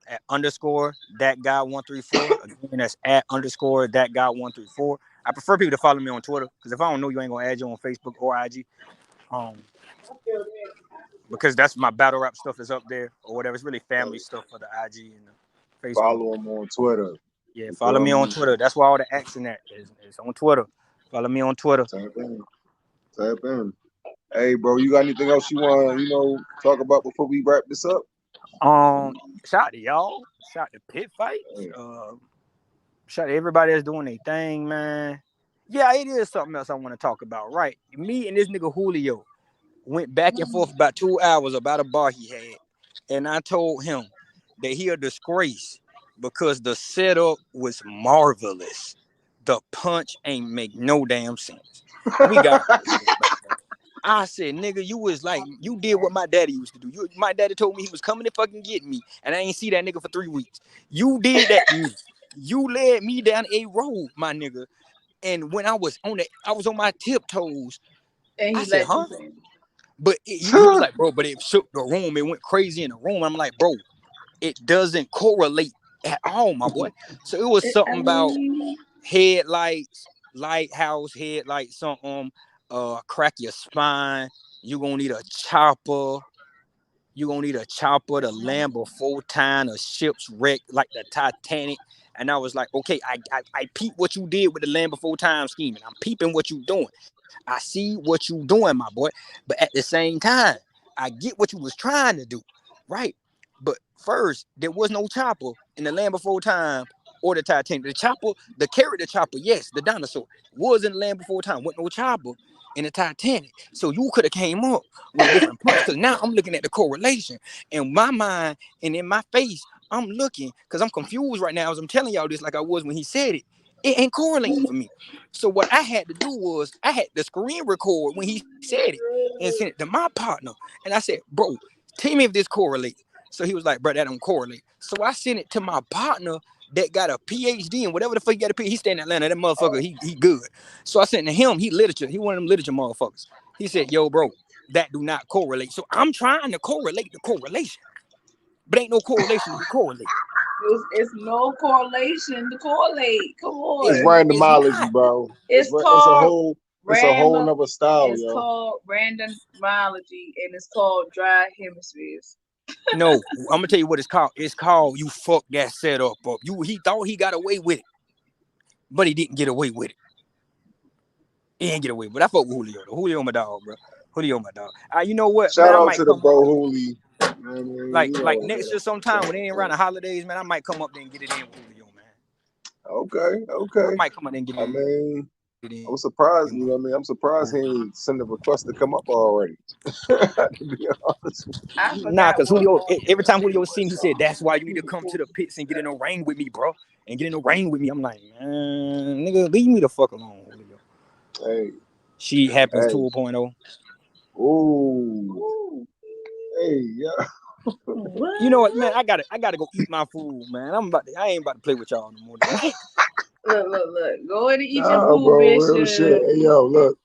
at underscore that guy 134. Again, that's at underscore that guy 134. I prefer people to follow me on Twitter because if I don't know you, I ain't gonna add you on Facebook or IG. Um, because that's my battle rap stuff is up there or whatever. It's really family stuff for the IG and the Facebook. Follow him on Twitter. Yeah, You follow feel me on me? Twitter. That's why all the action at is on Twitter. Follow me on Twitter. Tap in. Tap in. Hey, bro, you got anything else you want to, talk about before we wrap this up? Um, Shout out to y'all. Shout out to Pit Fights. Hey, Shout out to everybody that's doing their thing, man. Yeah, it is something else I want to talk about. Right, me and this nigga Julio went back and forth about 2 hours about a bar he had, and I told him that he a disgrace because the setup was marvelous. The punch ain't make no damn sense. We got. I said, nigga, you was like, you did what my daddy used to do. My daddy told me he was coming to fucking get me, and I ain't see that nigga for 3 weeks. You did that to me. You led me down a road, my nigga. And when I was on my tiptoes. And I he said, let you huh? finish. But he was like, bro, but it shook the room. It went crazy in the room. I'm like, bro, it doesn't correlate at all, my boy. So it was I something about mean, headlights, lighthouse headlights, something, crack your spine. You're gonna need a chopper. You're gonna need a chopper to land before time, a ship's wreck like the Titanic. And I was like, okay, I peep what you did with the land before time scheming. I'm peeping what you doing. I see what you doing, my boy. But at the same time, I get what you was trying to do, right? But first, there was no chopper in the land before time or the Titanic. The chopper, the character chopper, yes, the dinosaur was in the land before time. Wasn't no chopper in the Titanic. So you could have came up with a different punch. Because now I'm looking at the correlation in my mind and in my face. I'm looking because I'm confused right now as I'm telling y'all this like I was when he said it. It ain't correlating for me. So what I had to do was I had to screen record when he said it and send it to my partner. And I said, bro, tell me if this correlates. So he was like, bro, that don't correlate. So I sent it to my partner that got a PhD in whatever the fuck he got a PhD. He stay in Atlanta. That motherfucker, he good. So I sent to him, he literature. He one of them literature motherfuckers. He said, yo, bro, that do not correlate. So I'm trying to correlate the correlation. But ain't no correlation to be correlated. it's no correlation to correlate. Come it's on. It's randomology, not. bro. It's It's a called whole random. nother style, It's yo. called randomology, and it's called dry hemispheres. No, I'm gonna tell you what it's called. It's called you fucked that setup up. He thought he got away with it, but he didn't get away with it. He didn't get away with it. I fuck with Julio though. Julio my dog, bro. Julio my dog. You know what, man? Shout I out might to the come up bro there. Hooli. You know what I mean? Like next year sometime when they ain't around the holidays, man, I might come up there and get it in with Julio, man. Okay, I okay. might come up there and get I it in mean, with I'm surprised, you know what I mean? I'm surprised he ain't send a request to come up already. To be honest. I Nah, forgot cause what Julio, month every this time shit Julio see me, he was. said, "That's why you need to come to the pits and get in the ring with me, bro, and get in the ring with me." I'm like, man, nigga, leave me the fuck alone, Julio. Hey, She happens hey. 2.0. Ooh. Ooh, Hey, yeah. You know what, man? what? I gotta go eat my food, man. I ain't about to play with y'all no more tonight. Look. Go in and eat your Nah, food, bro, real shit. Bishop. Hey, yo, look.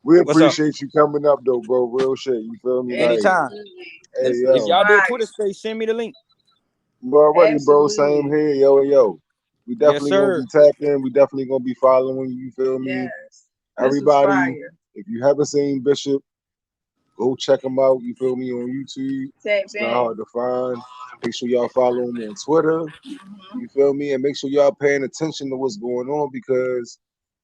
We What's up? appreciate you coming up though, bro. Real shit. You feel me? Like, Anytime. Absolutely. hey, This If was yo. y'all do a Twitter fire. space, send me the link. You already, bro. Same Absolutely. here, yo, yo. We Yes, definitely gonna sir. be tapping. We definitely gonna be following. You feel me? Yes. This was Everybody, fire. if you haven't seen Bishop, go check him out. You feel me on YouTube? Tap It's not in. hard to find. Make sure y'all follow him on Twitter. Hmm. You feel me? And make sure y'all paying attention to what's going on because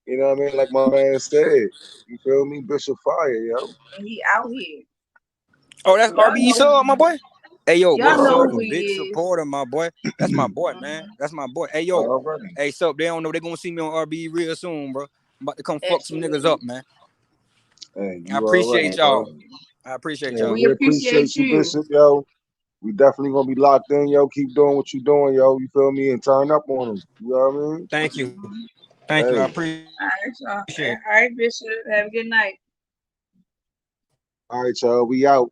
you know what I mean. Like my man said, you feel me? Bishop Fire, yo. And he out here. Oh, that's Y'all RBE know. sub, my boy. Hey yo, big Y'all know supper, who Already, big he is. supporter, my boy. That's my boy, man. Hmm. That's my boy. Hey yo, already. hey sup? They don't know they gonna see me on RBE real soon, bro. I'm about to come fuck some niggas Absolutely. up, man. Hey, I you already, appreciate bro. y'all. I appreciate Hey, y'all. We we appreciate appreciate you, you. Bishop, yo. We definitely gonna be locked in, yo. Keep doing what you doing, yo. You feel me? And turn up on them. You know what I mean? Thank you. Hmm. Thank you. I Hey, appreciate it. All right, y'all. All right, Bishop. Have a good night. all right, y'all. We out.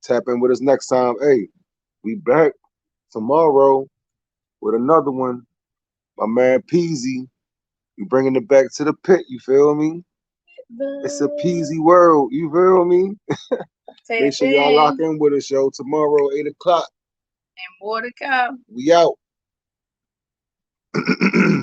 Tap in with us next time. Hey, we back tomorrow with another one. My man Peasy. We bringing it back to the pit. You feel me? It's a Peasy world. You feel me? Tap Make sure y'all lock in. in with us, yo. Tomorrow, 8 o'clock. and more to come. We out.